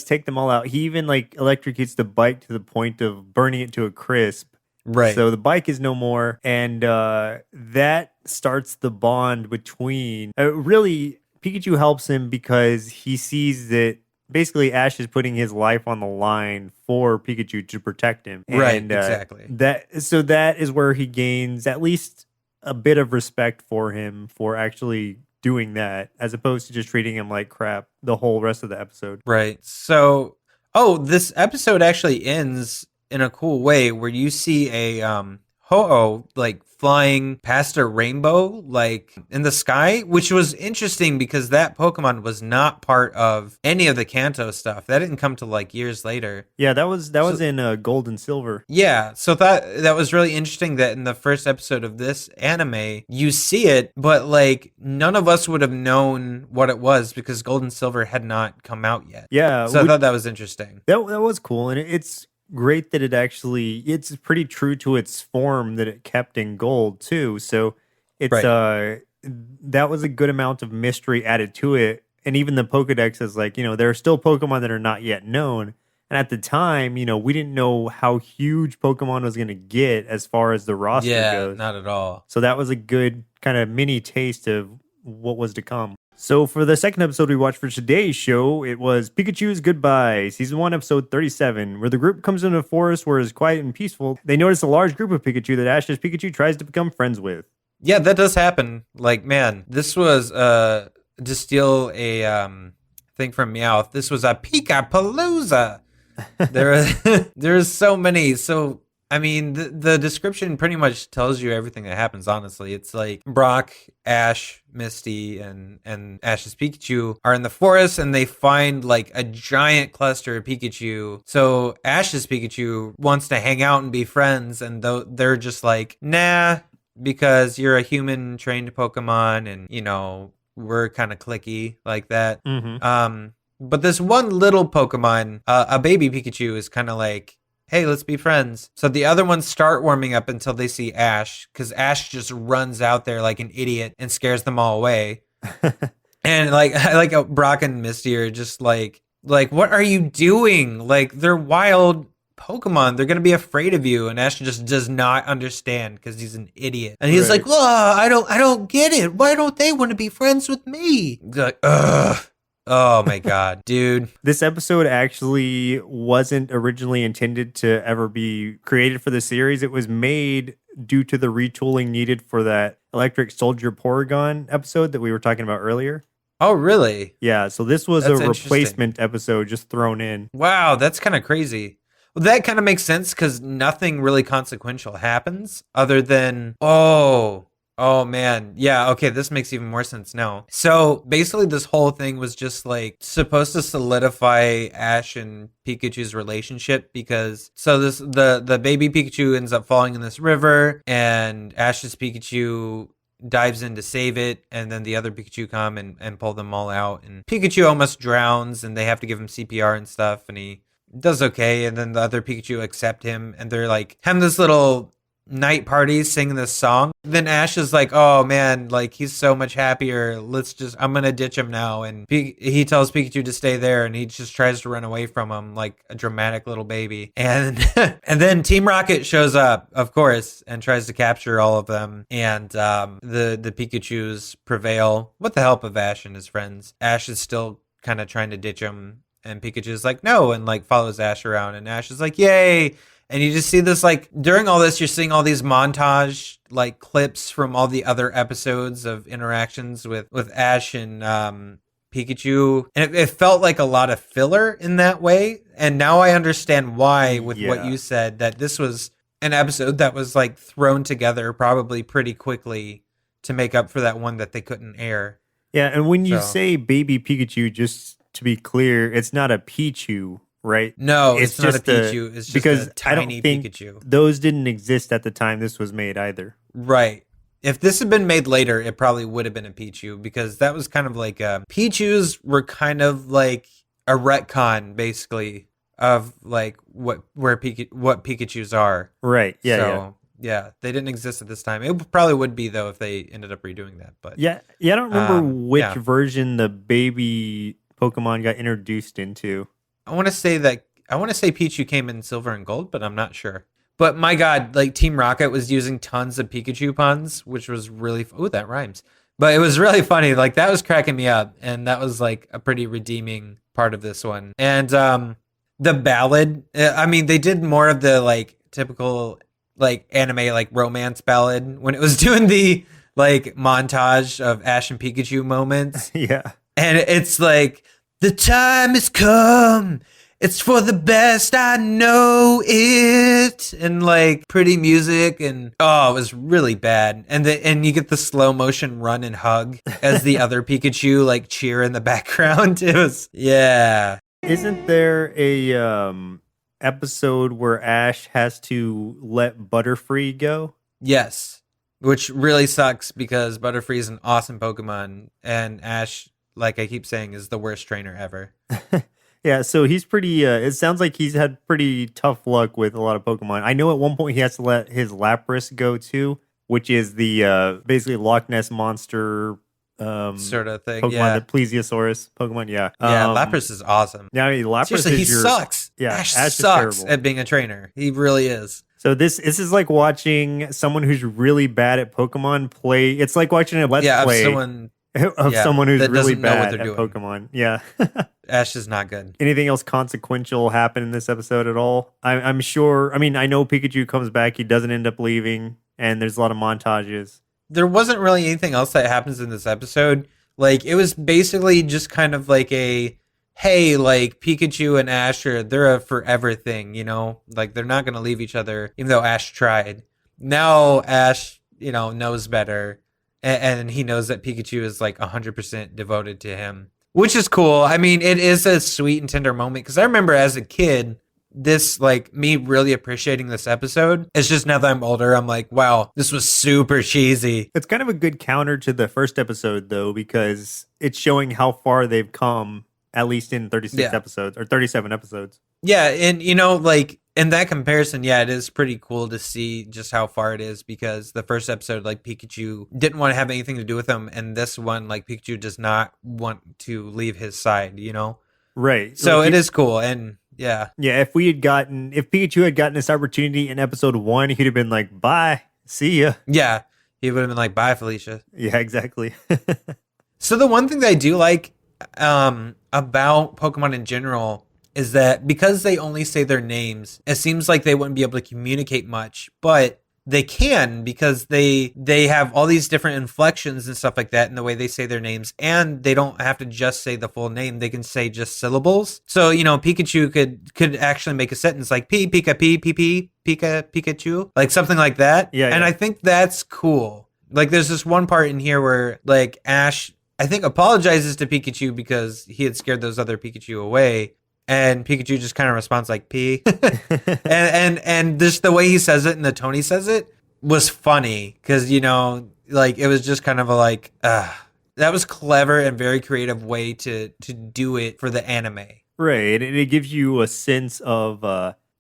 Speaker 2: take them all out. He even like electrocutes the bike to the point of burning it to a crisp.
Speaker 3: Right.
Speaker 2: So the bike is no more, and that starts the bond between. Really, Pikachu helps him because he sees that basically Ash is putting his life on the line for Pikachu to protect him.
Speaker 3: Right.
Speaker 2: And,
Speaker 3: exactly.
Speaker 2: That is where he gains at least a bit of respect for him for actually doing that, as opposed to just treating him like crap the whole rest of the episode.
Speaker 3: Right. So, this episode actually ends in a cool way where you see a Ho-Oh like flying past a rainbow like in the sky, which was interesting because that Pokemon was not part of any of the Kanto stuff. That didn't come to like years later.
Speaker 2: Yeah, that was in Gold and Silver.
Speaker 3: Yeah, so that was really interesting that in the first episode of this anime, you see it, but like none of us would have known what it was because Gold and Silver had not come out yet.
Speaker 2: Yeah.
Speaker 3: So I thought that was interesting.
Speaker 2: That was cool, and it's great that it's pretty true to its form that it kept in gold too. So it's
Speaker 3: Right.
Speaker 2: that was a good amount of mystery added to it. And even the Pokedex is like, there are still Pokemon that are not yet known. And at the time, we didn't know how huge Pokemon was going to get as far as the roster
Speaker 3: Yeah,
Speaker 2: goes.
Speaker 3: not at all.
Speaker 2: So that was a good kind of mini taste of what was to come. So for the second episode we watched for today's show, it was Pikachu's Goodbye, Season 1, Episode 37, where the group comes into a forest where it's quiet and peaceful. They notice a large group of Pikachu that Ash's Pikachu tries to become friends with.
Speaker 3: Yeah, that does happen. Like, man, this was to steal a thing from Meowth. This was a Pika-palooza. There's so many. So I mean, the description pretty much tells you everything that happens. Honestly, it's like Brock, Ash, Misty, and Ash's Pikachu are in the forest, and they find like a giant cluster of Pikachu. So Ash's Pikachu wants to hang out and be friends, and they're just like, nah, because you're a human trained Pokemon, and we're kind of cliquey like that.
Speaker 2: Mm-hmm.
Speaker 3: But this one little Pokemon, a baby Pikachu, is kind of like, hey, let's be friends. So the other ones start warming up until they see Ash, because Ash just runs out there like an idiot and scares them all away. And like, I like how Brock and Misty are just like, what are you doing? Like, they're wild Pokemon. They're going to be afraid of you. And Ash just does not understand because he's an idiot. And he's like, well, I don't get it. Why don't they want to be friends with me? They're like, ugh. Oh my God, dude.
Speaker 2: This episode actually wasn't originally intended to ever be created for the series. It was made due to the retooling needed for that Electric Soldier Porygon episode that we were talking about earlier.
Speaker 3: Oh, really?
Speaker 2: Yeah, so this was
Speaker 3: That's
Speaker 2: a replacement episode just thrown in.
Speaker 3: Wow, that's kind of crazy. Well, that kind of makes sense because nothing really consequential happens other than, Oh man, yeah, okay, this makes even more sense now. So basically this whole thing was just like supposed to solidify Ash and Pikachu's relationship, because the baby Pikachu ends up falling in this river, and Ash's Pikachu dives in to save it, and then the other Pikachu come and pull them all out, and Pikachu almost drowns, and they have to give him CPR and stuff, and he does okay, and then the other Pikachu accept him, and they're like having this little night parties singing this song. Then Ash is like, oh man, like he's so much happier, I'm gonna ditch him now, and he tells Pikachu to stay there, and he just tries to run away from him like a dramatic little baby, and and then Team Rocket shows up, of course, and tries to capture all of them, and the Pikachus prevail with the help of Ash and his friends. Ash is still kind of trying to ditch him, and Pikachu's like no, and like follows Ash around, and Ash is like yay. And you just see this, like, during all this, you're seeing all these montage, like, clips from all the other episodes of interactions with Ash and Pikachu. And it felt like a lot of filler in that way. And now I understand why, with what you said, that this was an episode that was, like, thrown together probably pretty quickly to make up for that one that they couldn't air.
Speaker 2: Yeah, and when you say baby Pikachu, just to be clear, it's not a Pichu. Right?
Speaker 3: No, it's not a Pichu. It's just
Speaker 2: because
Speaker 3: a tiny
Speaker 2: I don't think
Speaker 3: Pikachu.
Speaker 2: Those didn't exist at the time this was made either.
Speaker 3: Right. If this had been made later, it probably would have been a Pichu, because that was kind of like Pichus were kind of like a retcon, basically, of like what Pikachus are.
Speaker 2: Right. Yeah.
Speaker 3: Yeah, they didn't exist at this time. It probably would be though if they ended up redoing that. But
Speaker 2: I don't remember which version the baby Pokemon got introduced into.
Speaker 3: I want to say Pichu came in Silver and Gold, but I'm not sure. But my God, like Team Rocket was using tons of Pikachu puns, which was really that rhymes. But it was really funny. Like that was cracking me up, and that was like a pretty redeeming part of this one. And the ballad, I mean, they did more of the like typical like anime like romance ballad when it was doing the like montage of Ash and Pikachu moments.
Speaker 2: Yeah.
Speaker 3: And it's like, the time has come. It's for the best. I know it. And like pretty music, and it was really bad. And you get the slow motion run and hug as the other Pikachu like cheer in the background. It was
Speaker 2: Isn't there a episode where Ash has to let Butterfree go?
Speaker 3: Yes, which really sucks because Butterfree is an awesome Pokemon, and Ash, like I keep saying, is the worst trainer ever.
Speaker 2: Yeah, so he's pretty. It sounds like he's had pretty tough luck with a lot of Pokemon. I know at one point he has to let his Lapras go too, which is the basically Loch Ness monster
Speaker 3: Sort of thing.
Speaker 2: Pokemon,
Speaker 3: Yeah.
Speaker 2: the Plesiosaurus Pokemon. Yeah,
Speaker 3: Yeah, Lapras is awesome.
Speaker 2: Yeah, I mean, Lapras
Speaker 3: Seriously,
Speaker 2: is
Speaker 3: he sucks.
Speaker 2: Yeah,
Speaker 3: Ash
Speaker 2: is
Speaker 3: sucks
Speaker 2: terrible.
Speaker 3: at being a trainer. He really is.
Speaker 2: So this is like watching someone who's really bad at Pokemon play. It's like watching a Let's
Speaker 3: Of
Speaker 2: Play
Speaker 3: someone
Speaker 2: of someone who's
Speaker 3: that
Speaker 2: really
Speaker 3: doesn't know what
Speaker 2: bad
Speaker 3: they're
Speaker 2: at
Speaker 3: doing.
Speaker 2: Pokemon. Yeah.
Speaker 3: Ash is not good.
Speaker 2: Anything else consequential happen in this episode at all? I'm sure. I mean, I know Pikachu comes back. He doesn't end up leaving, and there's a lot of montages.
Speaker 3: There wasn't really anything else that happens in this episode. Like, it was basically just kind of like a, hey, like, Pikachu and Ash they're a forever thing, you know? Like, they're not going to leave each other, even though Ash tried. Now Ash, knows better, and he knows that Pikachu is, like, 100% devoted to him, which is cool. I mean, it is a sweet and tender moment, because I remember as a kid, this, like, me really appreciating this episode. It's just now that I'm older, I'm like, wow, this was super cheesy.
Speaker 2: It's kind of a good counter to the first episode, though, because it's showing how far they've come, at least in 36 episodes or 37 episodes.
Speaker 3: Yeah, and like in that comparison, it is pretty cool to see just how far it is, because the first episode, like, Pikachu didn't want to have anything to do with him, and this one, like, Pikachu does not want to leave his side,
Speaker 2: Right.
Speaker 3: So
Speaker 2: like
Speaker 3: it is cool, and yeah,
Speaker 2: if Pikachu had gotten this opportunity in episode 1, he'd have been like, bye, see ya.
Speaker 3: yeah, he would have been like, bye, Felicia.
Speaker 2: Yeah, exactly.
Speaker 3: So the one thing that I do like about Pokemon in general is that because they only say their names, it seems like they wouldn't be able to communicate much, but they can, because they have all these different inflections and stuff like that in the way they say their names, and they don't have to just say the full name. They can say just syllables. So, Pikachu could actually make a sentence like Pika, Pika, Pikachu, like something like that.
Speaker 2: Yeah.
Speaker 3: And I think that's cool. Like, there's this one part in here where, like, Ash, I think, apologizes to Pikachu because he had scared those other Pikachu away. And Pikachu just kind of responds like P. and just the way he says it and the tone he says it was funny, because, like, it was just kind of that was clever and very creative way to do it for the anime.
Speaker 2: Right. And it gives you a sense of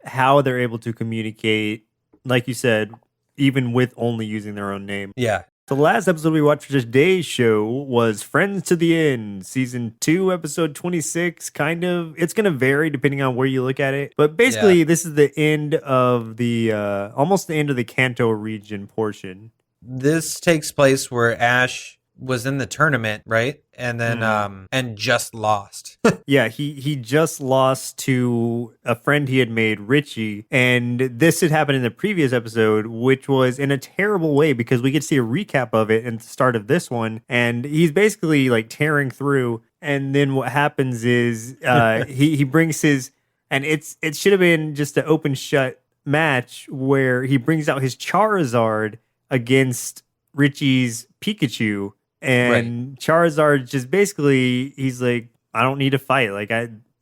Speaker 2: how they're able to communicate, like you said, even with only using their own name.
Speaker 3: Yeah.
Speaker 2: The last episode we watched for today's show was Friends to the End, season 2, episode 26. It's going to vary depending on where you look at it. But basically, this is the end of almost the end of the Kanto region portion.
Speaker 3: This takes place where Ash was in the tournament, right? And then, and just lost.
Speaker 2: Yeah, he just lost to a friend he had made, Richie. And this had happened in the previous episode, which was in a terrible way, because we could see a recap of it at the start of this one. And he's basically like tearing through. And then what happens is he brings his, and it should have been just an open shut match where he brings out his Charizard against Richie's Pikachu. And Charizard just basically, he's like, I don't need to fight. Like,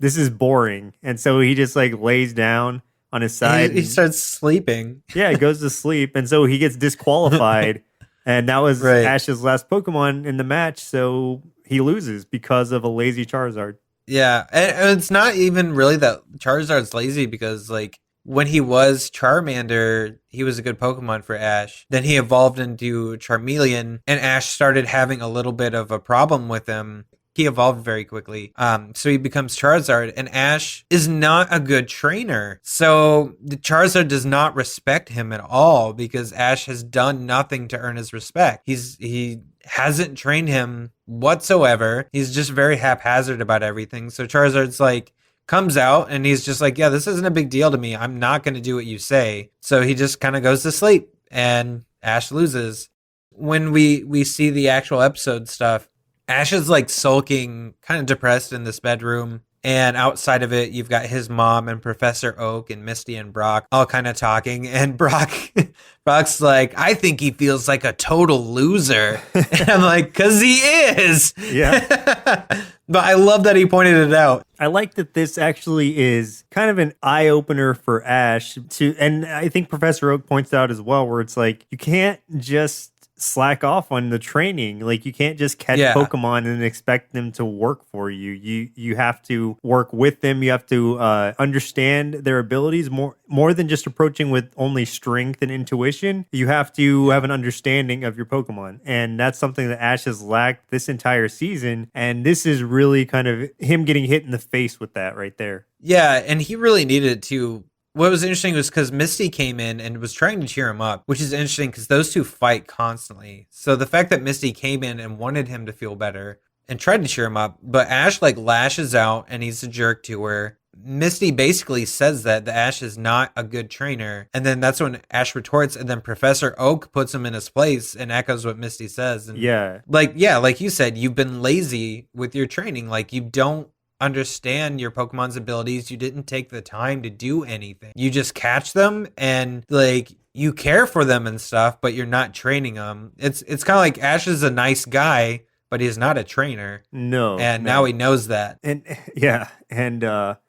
Speaker 2: this is boring. And so he just like lays down on his side.
Speaker 3: He starts sleeping.
Speaker 2: Yeah, he goes to sleep. And so he gets disqualified. And that was Ash's last Pokemon in the match. So he loses because of a lazy Charizard.
Speaker 3: Yeah. And it's not even really that Charizard's lazy, because, like, when he was Charmander, he was a good Pokemon for Ash. Then he evolved into Charmeleon, and Ash started having a little bit of a problem with him. He evolved very quickly. So he becomes Charizard, and Ash is not a good trainer. So the Charizard does not respect him at all, because Ash has done nothing to earn his respect. He hasn't trained him whatsoever. He's just very haphazard about everything. So Charizard's like, comes out and he's just like, yeah, this isn't a big deal to me. I'm not going to do what you say. So he just kind of goes to sleep, and Ash loses. When we see the actual episode stuff, Ash is like sulking, kind of depressed in this bedroom. And outside of it, you've got his mom and Professor Oak and Misty and Brock all kind of talking. And Brock's like, I think he feels like a total loser. And I'm like, 'cause he is.
Speaker 2: Yeah.
Speaker 3: But I love that he pointed it out.
Speaker 2: I like that this actually is kind of an eye opener for Ash and I think Professor Oak points out as well, where it's like, you can't just slack off on the training. Like you can't just catch Pokemon and expect them to work for you. You have to work with them. You have to understand their abilities more than just approaching with only strength and intuition. You have to have an understanding of your Pokemon, and that's something that Ash has lacked this entire season. And this is really kind of him getting hit in the face with that right there.
Speaker 3: Yeah, and he really needed it too. What was interesting was because Misty came in and was trying to cheer him up, which is interesting because those two fight constantly. So the fact that Misty came in and wanted him to feel better and tried to cheer him up, but Ash like lashes out and he's a jerk to her. Misty basically says that the Ash is not a good trainer. And then that's when Ash retorts, and then Professor Oak puts him in his place and echoes what Misty says. And like you said, you've been lazy with your training. Like you don't understand your Pokemon's abilities. You didn't take the time to do anything. You just catch them and like you care for them and stuff, but you're not training them. It's kind of like Ash is a nice guy, but he's not a trainer. And now he knows that.
Speaker 2: And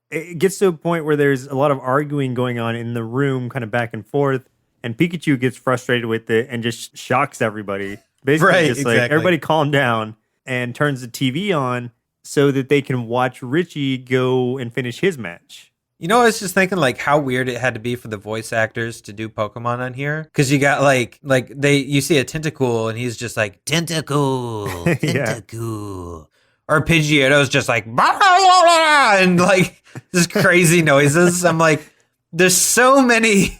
Speaker 2: it gets to a point where there's a lot of arguing going on in the room, kind of back and forth, and Pikachu gets frustrated with it and just shocks everybody. Basically, like everybody calm down, and turns the TV on so that they can watch Richie go and finish his match.
Speaker 3: You know, I was just thinking like how weird it had to be for the voice actors to do Pokemon on here, because you got you see a Tentacool and he's just like Tentacool, Tentacool, or Pidgeotto's just like blah, blah, blah, and like just crazy noises. I'm like, there's so many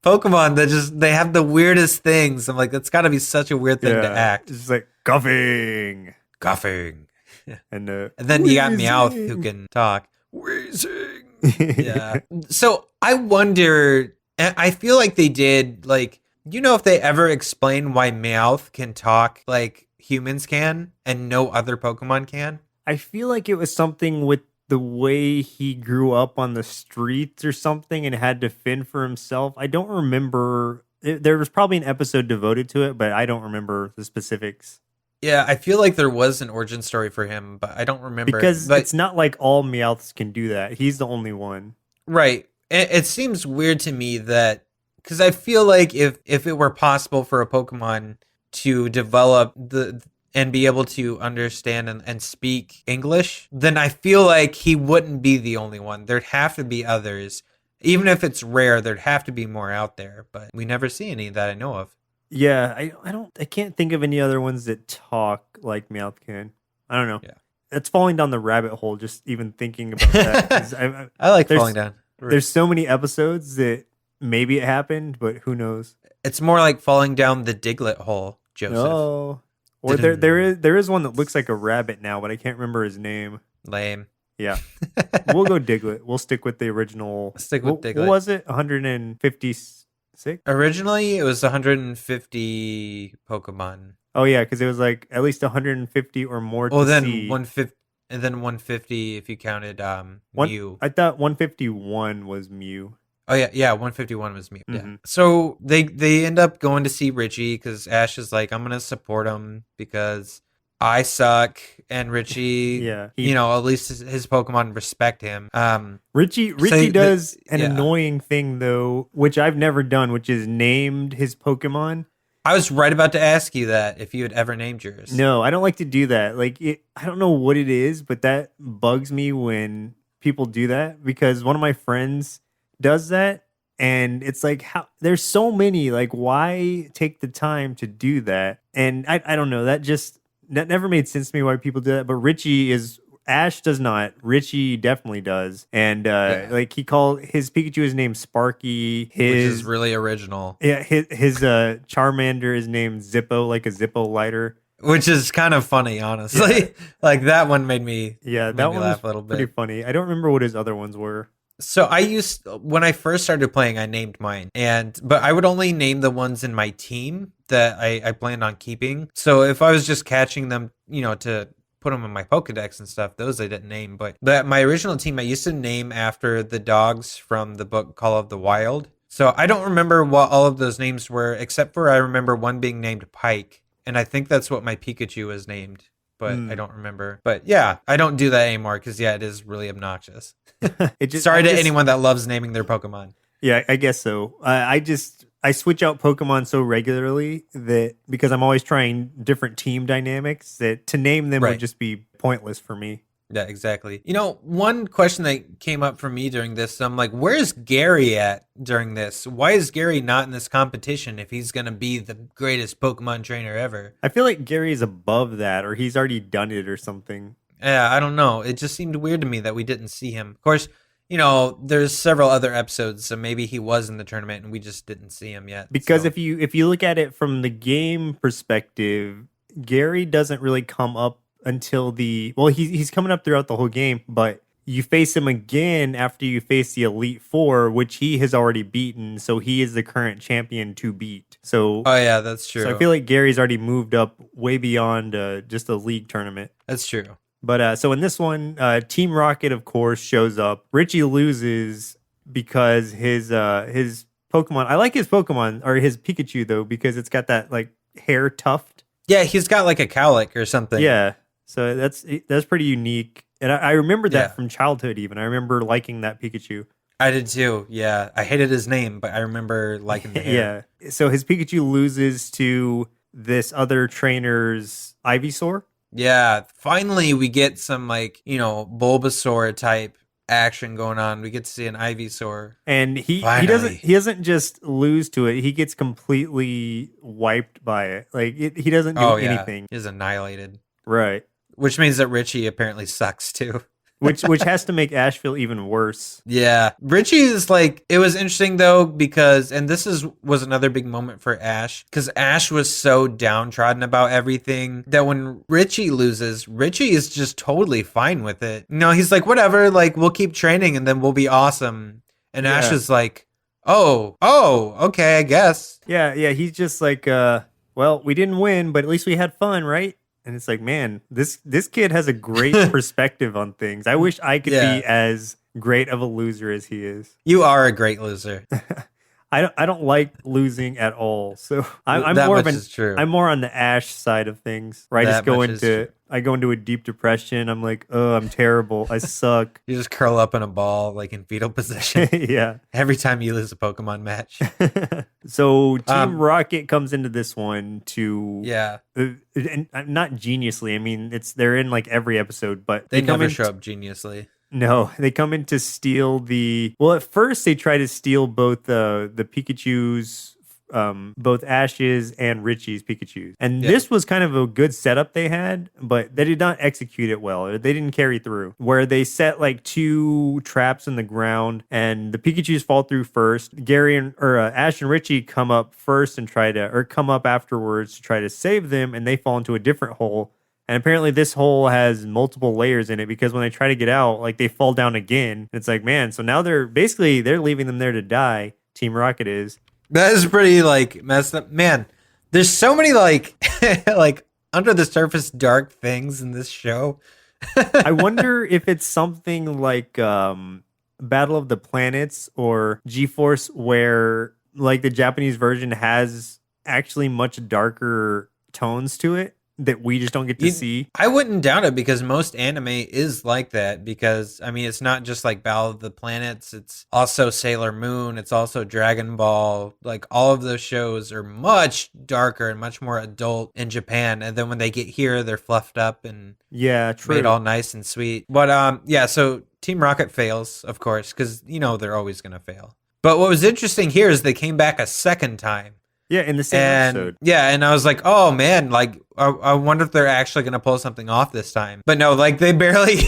Speaker 3: Pokemon that they have the weirdest things. I'm like, that's got to be such a weird thing to act.
Speaker 2: It's like guffing.
Speaker 3: And then you got Meowth who can talk. Wheezing. Yeah. So I wonder, I feel like they did, like, if they ever explain why Meowth can talk like humans can and no other Pokemon can?
Speaker 2: I feel like it was something with the way he grew up on the streets or something and had to fend for himself. I don't remember. There was probably an episode devoted to it, but I don't remember the specifics.
Speaker 3: Yeah, I feel like there was an origin story for him, but I don't remember.
Speaker 2: Because it's not like all Meowths can do that. He's the only one.
Speaker 3: Right. It seems weird to me that, because I feel like if it were possible for a Pokemon to develop and be able to understand and speak English, then I feel like he wouldn't be the only one. There'd have to be others. Even if it's rare, there'd have to be more out there, but we never see any that I know of.
Speaker 2: Yeah, I can't think of any other ones that talk like Meowth can. I don't know.
Speaker 3: Yeah.
Speaker 2: It's falling down the rabbit hole just even thinking about that.
Speaker 3: I like falling down.
Speaker 2: There's so many episodes that maybe it happened, but who knows?
Speaker 3: It's more like falling down the Diglett hole, Joseph.
Speaker 2: Oh. Or there is one that looks like a rabbit now, but I can't remember his name.
Speaker 3: Lame.
Speaker 2: Yeah. We'll go Diglett. We'll stick with the original.
Speaker 3: Diglett.
Speaker 2: What was it? 156?
Speaker 3: Originally, it was 150 Pokemon.
Speaker 2: Oh, yeah, because it was like at least 150 or more to see.
Speaker 3: 150, and then 150 if you counted Mew.
Speaker 2: I thought 151 was Mew.
Speaker 3: Oh, yeah, 151 was Mew. Mm-hmm. Yeah. So they end up going to see Richie because Ash is like, I'm going to support him because I suck, and Richie, at least his Pokemon respect him.
Speaker 2: Richie does an annoying thing, though, which I've never done, which is named his Pokemon.
Speaker 3: I was right about to ask you that, if you had ever named yours.
Speaker 2: No, I don't like to do that. Like, I don't know what it is, but that bugs me when people do that, because one of my friends does that, and it's like, how there's so many, like, why take the time to do that? And I don't know, that never made sense to me why people do that. But Ash does not. Richie definitely does. And like he called his Pikachu is named Sparky. Which
Speaker 3: is really original.
Speaker 2: Yeah, his Charmander is named Zippo, like a Zippo lighter.
Speaker 3: Which is kind of funny, honestly. Yeah. Like that one made me
Speaker 2: that one laugh a little bit. Pretty funny. I don't remember what his other ones were.
Speaker 3: So when I first started playing, I named mine, but I would only name the ones in my team that I planned on keeping. So if I was just catching them, to put them in my Pokedex and stuff, those I didn't name. But my original team, I used to name after the dogs from the book Call of the Wild. So I don't remember what all of those names were, except for I remember one being named Pike. And I think that's what my Pikachu was named. But I don't remember. But yeah, I don't do that anymore because, it is really obnoxious. Sorry to anyone that loves naming their Pokemon.
Speaker 2: Yeah, I guess so. I I switch out Pokemon so regularly that because I'm always trying different team dynamics that to name them would just be pointless for me.
Speaker 3: Yeah, exactly. One question that came up for me during this, I'm like, where's Gary at during this? Why is Gary not in this competition if he's going to be the greatest Pokemon trainer ever?
Speaker 2: I feel like Gary's above that, or he's already done it or something.
Speaker 3: Yeah, I don't know. It just seemed weird to me that we didn't see him. Of course, there's several other episodes, so maybe he was in the tournament and we just didn't see him yet.
Speaker 2: Because if you look at it from the game perspective, Gary doesn't really come up until he's coming up throughout the whole game, but you face him again after you face the Elite Four, which he has already beaten, so he is the current champion to beat. So,
Speaker 3: oh yeah, that's true.
Speaker 2: So I feel like Gary's already moved up way beyond just a league tournament.
Speaker 3: That's true.
Speaker 2: But so in this one, Team Rocket, of course, shows up. Richie loses because his Pokemon. I like his Pokemon or his Pikachu though because it's got that like hair tuft.
Speaker 3: Yeah, he's got like a cowlick or something.
Speaker 2: Yeah. So that's pretty unique. And I remember that from childhood even. I remember liking that Pikachu.
Speaker 3: I did too, yeah. I hated his name, but I remember liking the hair.
Speaker 2: Yeah. So his Pikachu loses to this other trainer's Ivysaur.
Speaker 3: Yeah. Finally, we get some Bulbasaur type action going on. We get to see an Ivysaur.
Speaker 2: And he doesn't just lose to it. He gets completely wiped by it. Like he doesn't do anything.
Speaker 3: He's annihilated.
Speaker 2: Right.
Speaker 3: Which means that Richie apparently sucks too.
Speaker 2: which has to make Ash feel even worse.
Speaker 3: Yeah. Richie is it was interesting though because, and this was another big moment for Ash, because Ash was so downtrodden about everything that when Richie loses, Richie is just totally fine with it. He's like, whatever, we'll keep training and then we'll be awesome. And Ash is like, oh, okay, I guess.
Speaker 2: Yeah, he's just like, well, we didn't win, but at least we had fun, right? And it's like, man, this kid has a great perspective on things. I wish I could be as great of a loser as he is.
Speaker 3: You are a great loser.
Speaker 2: I don't like losing at all. So I'm more on the Ash side of things. Where I go into a deep depression. I'm like, oh, I'm terrible. I suck.
Speaker 3: You just curl up in a ball, in fetal position.
Speaker 2: Yeah.
Speaker 3: Every time you lose a Pokemon match.
Speaker 2: So Team Rocket comes into this one to and not geniusly. I mean, they're in every episode, but
Speaker 3: they never show up geniusly.
Speaker 2: No, they come in to steal at first they try to steal both the Pikachus, both Ash's and Richie's Pikachus. And this was kind of a good setup they had, but they did not execute it well. They didn't carry through. Where they set 2 traps in the ground and the Pikachus fall through first. Ash and Richie come up first and come up afterwards to try to save them, and they fall into a different hole. And apparently this hole has multiple layers in it because when they try to get out, they fall down again. It's like, man, so now they're leaving them there to die. Team Rocket is.
Speaker 3: That is pretty messed up. Man, there's so many under the surface dark things in this show.
Speaker 2: I wonder if it's something like Battle of the Planets or G-Force where the Japanese version has actually much darker tones to it that we just don't get to see.
Speaker 3: I wouldn't doubt it because most anime is like that because, I mean, it's not just Battle of the Planets. It's also Sailor Moon. It's also Dragon Ball. All of those shows are much darker and much more adult in Japan. And then when they get here, they're fluffed up and made all nice and sweet. But so Team Rocket fails, of course, because, they're always going to fail. But what was interesting here is they came back a second time.
Speaker 2: Yeah, in the same episode.
Speaker 3: Yeah, and I was like, oh man, I wonder if they're actually going to pull something off this time. But no, they barely,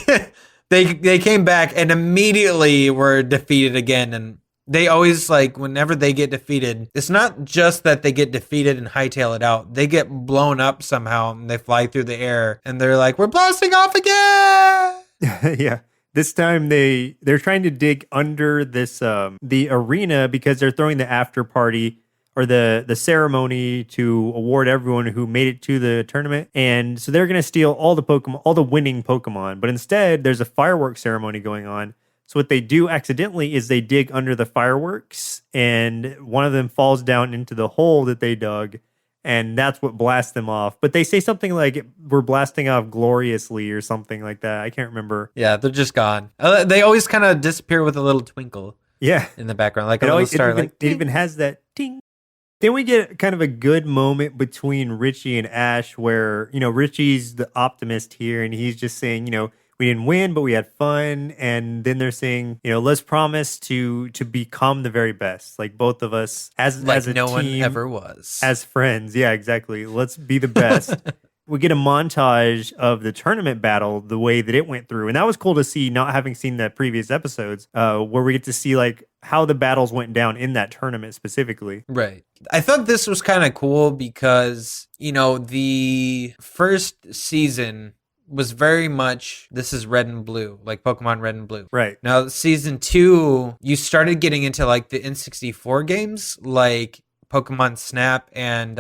Speaker 3: they came back and immediately were defeated again. And they always, whenever they get defeated, it's not just that they get defeated and hightail it out. They get blown up somehow and they fly through the air and they're like, we're blasting off again!
Speaker 2: Yeah. This time they're trying to dig under this, the arena because they're throwing the after party or the ceremony to award everyone who made it to the tournament. And so they're going to steal all the winning Pokemon. But instead, there's a fireworks ceremony going on. So what they do accidentally is they dig under the fireworks, and one of them falls down into the hole that they dug, and that's what blasts them off. But they say something like, we're blasting off gloriously or something like that. I can't remember.
Speaker 3: Yeah, they're just gone. They always kind of disappear with a little twinkle.
Speaker 2: Yeah.
Speaker 3: In the background. It
Speaker 2: even has that ding. Then we get kind of a good moment between Richie and Ash where, Richie's the optimist here and he's just saying, we didn't win, but we had fun. And then they're saying, let's promise to become the very best. Like both of us as a
Speaker 3: no
Speaker 2: team,
Speaker 3: one ever was.
Speaker 2: as friends. Yeah, exactly. Let's be the best. We get a montage of the tournament battle, the way that it went through. And that was cool to see, not having seen the previous episodes, where we get to see like how the battles went down in that tournament specifically.
Speaker 3: Right. I thought this was kind of cool because, the first season was very much, this is red and blue, like Pokemon Red and Blue.
Speaker 2: Right.
Speaker 3: Now, season 2, you started getting into like the N64 games, like Pokemon Snap and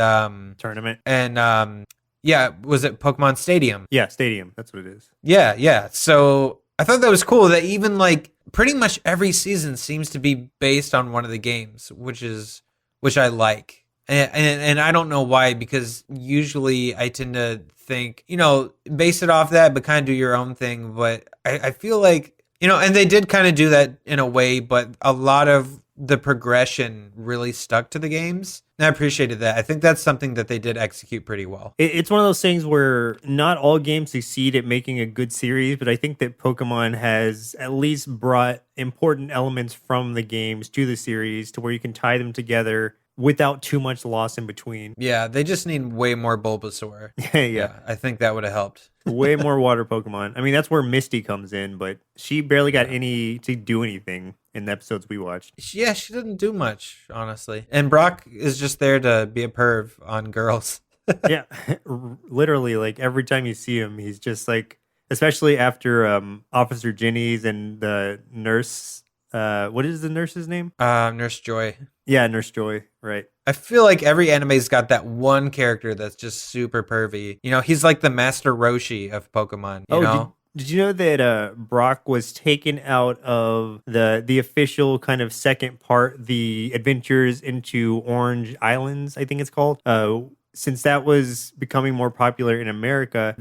Speaker 2: Tournament.
Speaker 3: And yeah, was it Pokemon Stadium?
Speaker 2: Yeah, Stadium. That's what it is.
Speaker 3: Yeah. So I thought that was cool that even like pretty much every season seems to be based on one of the games, which I like. And I don't know why, because usually I tend to think, base it off that, but kind of do your own thing. But I feel like, and they did kind of do that in a way, but a lot of the progression really stuck to the games. And I appreciated that. I think that's something that they did execute pretty well.
Speaker 2: It's one of those things where not all games succeed at making a good series, but I think that Pokemon has at least brought important elements from the games to the series to where you can tie them together without too much loss in between.
Speaker 3: Yeah, they just need way more Bulbasaur.
Speaker 2: Yeah.
Speaker 3: I think that would have helped.
Speaker 2: Way more water Pokemon. I mean, that's where Misty comes in, but she barely got any to do anything in the episodes we watched.
Speaker 3: Yeah, she didn't do much, honestly. And Brock is just there to be a perv on girls.
Speaker 2: Yeah, literally, like every time you see him, he's just like, especially after Officer Ginny's and the nurse. What is the nurse's name?
Speaker 3: Nurse Joy.
Speaker 2: Yeah, Nurse Joy. Right.
Speaker 3: I feel like every anime's got that one character that's just super pervy. He's like the Master Roshi of Pokemon. You know?
Speaker 2: Did you know that Brock was taken out of the official kind of second part, the Adventures into Orange Islands, I think it's called? Since that was becoming more popular in America,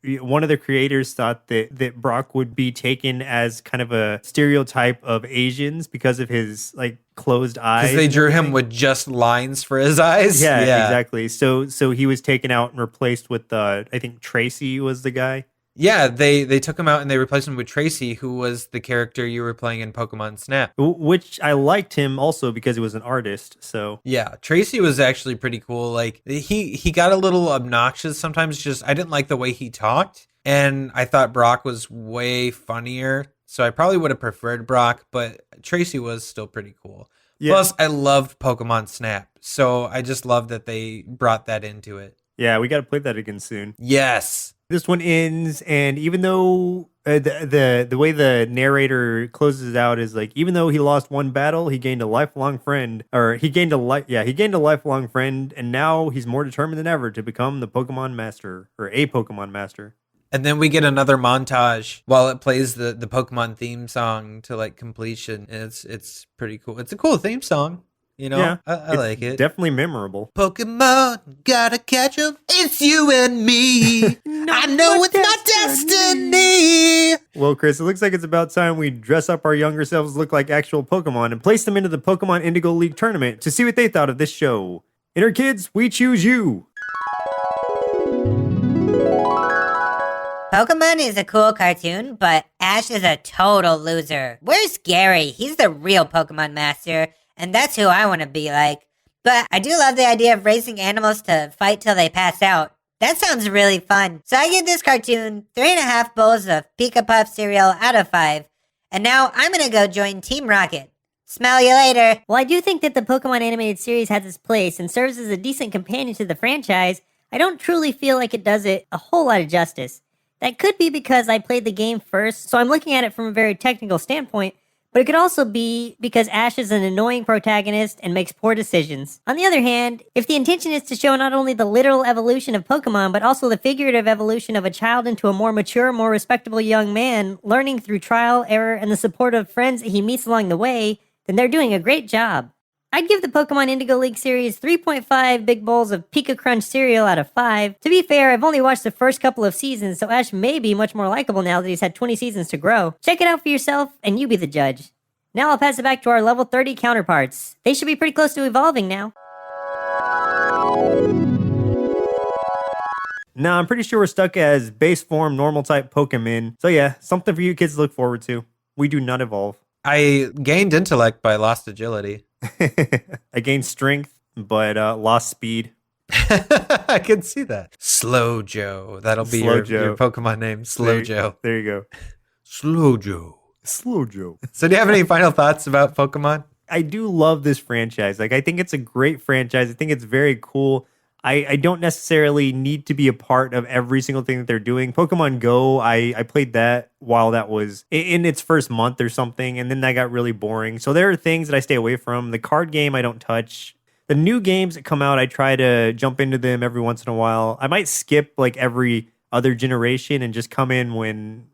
Speaker 2: one of the creators thought that Brock would be taken as kind of a stereotype of Asians because of his like closed eyes.
Speaker 3: Because they drew him with just lines for his eyes.
Speaker 2: Yeah, exactly. So he was taken out and replaced with I think Tracy was the guy.
Speaker 3: Yeah, they took him out and they replaced him with Tracy, who was the character you were playing in Pokemon Snap.
Speaker 2: Which I liked him also because he was an artist. So
Speaker 3: yeah, Tracy was actually pretty cool. Like he got a little obnoxious sometimes. Just I didn't like the way he talked, and I thought Brock was way funnier. So I probably would have preferred Brock, but Tracy was still pretty cool. Yeah. Plus, I loved Pokemon Snap, so I just love that they brought that into it.
Speaker 2: Yeah, we got to play that again soon.
Speaker 3: Yes.
Speaker 2: This one ends, and even though the way the narrator closes it out is like, even though he lost one battle, he gained a lifelong friend, or he gained a lifelong friend, and now he's more determined than ever to become the Pokemon Master, or a Pokemon Master.
Speaker 3: And then we get another montage while it plays the Pokemon theme song to like completion. And it's pretty cool. It's a cool theme song.
Speaker 2: Yeah,
Speaker 3: I like it.
Speaker 2: Definitely memorable.
Speaker 3: Pokemon, gotta catch 'em. It's you and me. I know it's my destiny.
Speaker 2: Well, Chris, it looks like it's about time we dress up our younger selves, look like actual Pokemon, and place them into the Pokemon Indigo League tournament to see what they thought of this show. Inner kids, we choose you.
Speaker 4: Pokemon is a cool cartoon, but Ash is a total loser. Where's Gary? He's the real Pokemon master, and that's who I want to be like. But I do love the idea of raising animals to fight till they pass out. That sounds really fun. So I give this cartoon 3.5 bowls of Pika Puff cereal out of 5. And now I'm gonna go join Team Rocket. Smell you later.
Speaker 5: While I do think that the Pokemon animated series has its place and serves as a decent companion to the franchise, I don't truly feel like it does it a whole lot of justice. That could be because I played the game first, so I'm looking at it from a very technical standpoint, but it could also be because Ash is an annoying protagonist and makes poor decisions. On the other hand, if the intention is to show not only the literal evolution of Pokemon, but also the figurative evolution of a child into a more mature, more respectable young man, learning through trial, error, and the support of friends that he meets along the way, then they're doing a great job. I'd give the Pokemon Indigo League series 3.5 big bowls of Pika Crunch cereal out of 5. To be fair, I've only watched the first couple of seasons, so Ash may be much more likable now that he's had 20 seasons to grow. Check it out for yourself, and you be the judge. Now I'll pass it back to our level 30 counterparts. They should be pretty close to evolving now.
Speaker 2: No, I'm pretty sure we're stuck as base form, normal type Pokemon. So yeah, something for you kids to look forward to. We do not evolve.
Speaker 3: I gained intellect, but I lost agility.
Speaker 2: I gained strength, but lost speed.
Speaker 3: I can see that. Slow Joe. That'll be
Speaker 2: Slow
Speaker 3: your
Speaker 2: Joe.
Speaker 3: Pokemon name. Slow Joe.
Speaker 2: There you go.
Speaker 3: Slow Joe.
Speaker 2: Slow Joe.
Speaker 3: So do you have any final thoughts about Pokemon?
Speaker 2: I do love this franchise. Like, I think it's a great franchise. I think it's very cool. I don't necessarily need to be a part of every single thing that they're doing. Pokemon Go, I played that while that was in its first month or something, and then that got really boring. So there are things that I stay away from. The card game, I don't touch. The new games that come out, I try to jump into them every once in a while. I might skip like every other generation and just come in when,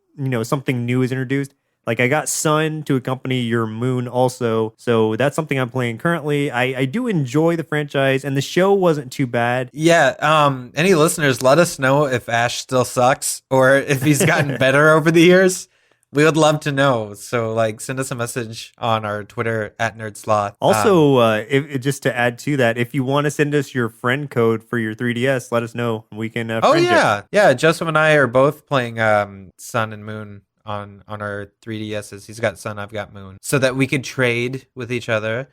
Speaker 2: something new is introduced. Like, I got Sun to accompany your Moon also. So that's something I'm playing currently. I do enjoy the franchise, and the show wasn't too bad.
Speaker 3: Yeah. Any listeners, let us know if Ash still sucks or if he's gotten better over the years. We would love to know. So, send us a message on our Twitter at NerdSloth.
Speaker 2: Also, just to add to that, if you want to send us your friend code for your 3DS, let us know. We can friend you.
Speaker 3: Yeah. Joseph and I are both playing Sun and Moon on our 3DSs. He's got Sun, I've got Moon, so that we could trade with each other.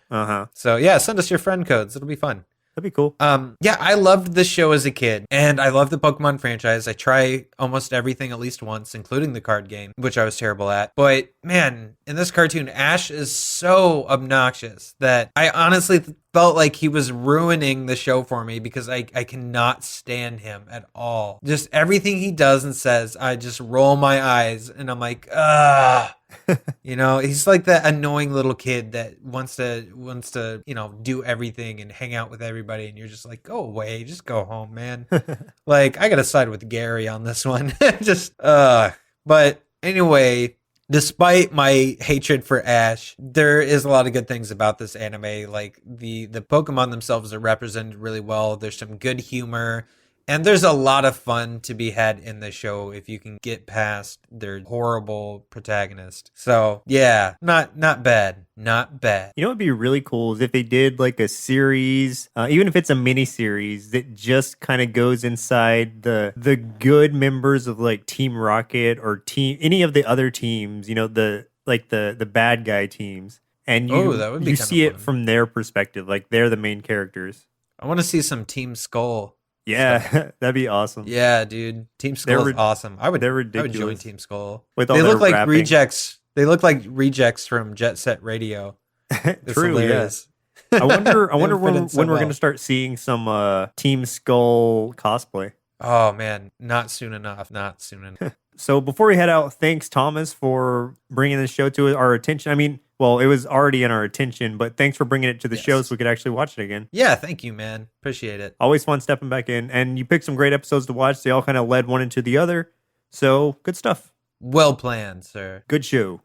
Speaker 3: So yeah, send us your friend codes. It'll be fun.
Speaker 2: That'd be cool.
Speaker 3: Yeah, I loved this show as a kid, and I love the Pokemon franchise. I try almost everything at least once, including the card game, which I was terrible at. But man, in this cartoon, Ash is so obnoxious that I honestly felt like he was ruining the show for me because I cannot stand him at all. Just everything he does and says, I just roll my eyes, and I'm like, ugh. He's like that annoying little kid that wants to, do everything and hang out with everybody. And you're just like, go away, just go home, man. I got to side with Gary on this one. But anyway, despite my hatred for Ash, there is a lot of good things about this anime. Like the Pokemon themselves are represented really well. There's some good humor. And there's a lot of fun to be had in the show if you can get past their horrible protagonist. So, yeah, not bad. Not bad.
Speaker 2: You know what would be really cool is if they did like a series, even if it's a mini series that just kind of goes inside the good members of like Team Rocket or any of the other teams, the bad guy teams. And you see it from their perspective, like they're the main characters.
Speaker 3: I want to see some Team Skull.
Speaker 2: Yeah, that'd be awesome.
Speaker 3: Yeah, dude. Team Skull is awesome.
Speaker 2: They're ridiculous.
Speaker 3: I would join Team Skull.
Speaker 2: They look
Speaker 3: like
Speaker 2: rapping.
Speaker 3: rejects. They look like rejects from Jet Set Radio.
Speaker 2: True, yes. I wonder when we're going to start seeing some Team Skull cosplay.
Speaker 3: Oh, man. Not soon enough.
Speaker 2: So before we head out, thanks, Thomas, for bringing this show to our attention. I mean, well, it was already in our attention, but thanks for bringing it to the show so we could actually watch it again.
Speaker 3: Yeah, thank you, man. Appreciate it.
Speaker 2: Always fun stepping back in. And you picked some great episodes to watch. They all kind of led one into the other. So good stuff.
Speaker 3: Well planned, sir.
Speaker 2: Good show.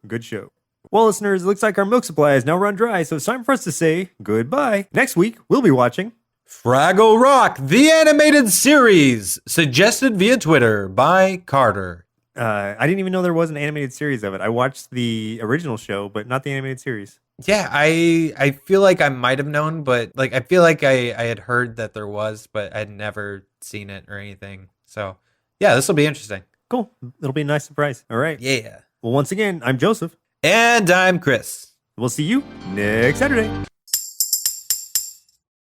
Speaker 2: Well, listeners, it looks like our milk supply is now run dry, so it's time for us to say goodbye. Next week, we'll be watching
Speaker 3: Fraggle Rock, the animated series, suggested via Twitter by Carter.
Speaker 2: I didn't even know there was an animated series of it. I watched the original show, but not the animated series.
Speaker 3: Yeah, I feel like I might have known, but I feel like I had heard that there was, but I'd never seen it or anything. So, yeah, this will be interesting.
Speaker 2: Cool. It'll be a nice surprise. All right.
Speaker 3: Yeah.
Speaker 2: Well, once again, I'm Joseph.
Speaker 3: And I'm Chris.
Speaker 2: We'll see you next Saturday.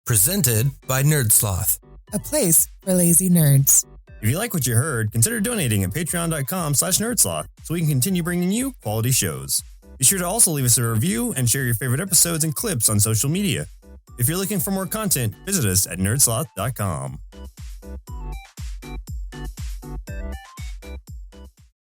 Speaker 6: Presented by NerdSloth,
Speaker 7: a place for lazy nerds.
Speaker 8: If you like what you heard, consider donating at patreon.com/nerdsloth so we can continue bringing you quality shows. Be sure to also leave us a review and share your favorite episodes and clips on social media. If you're looking for more content, visit us at nerdsloth.com.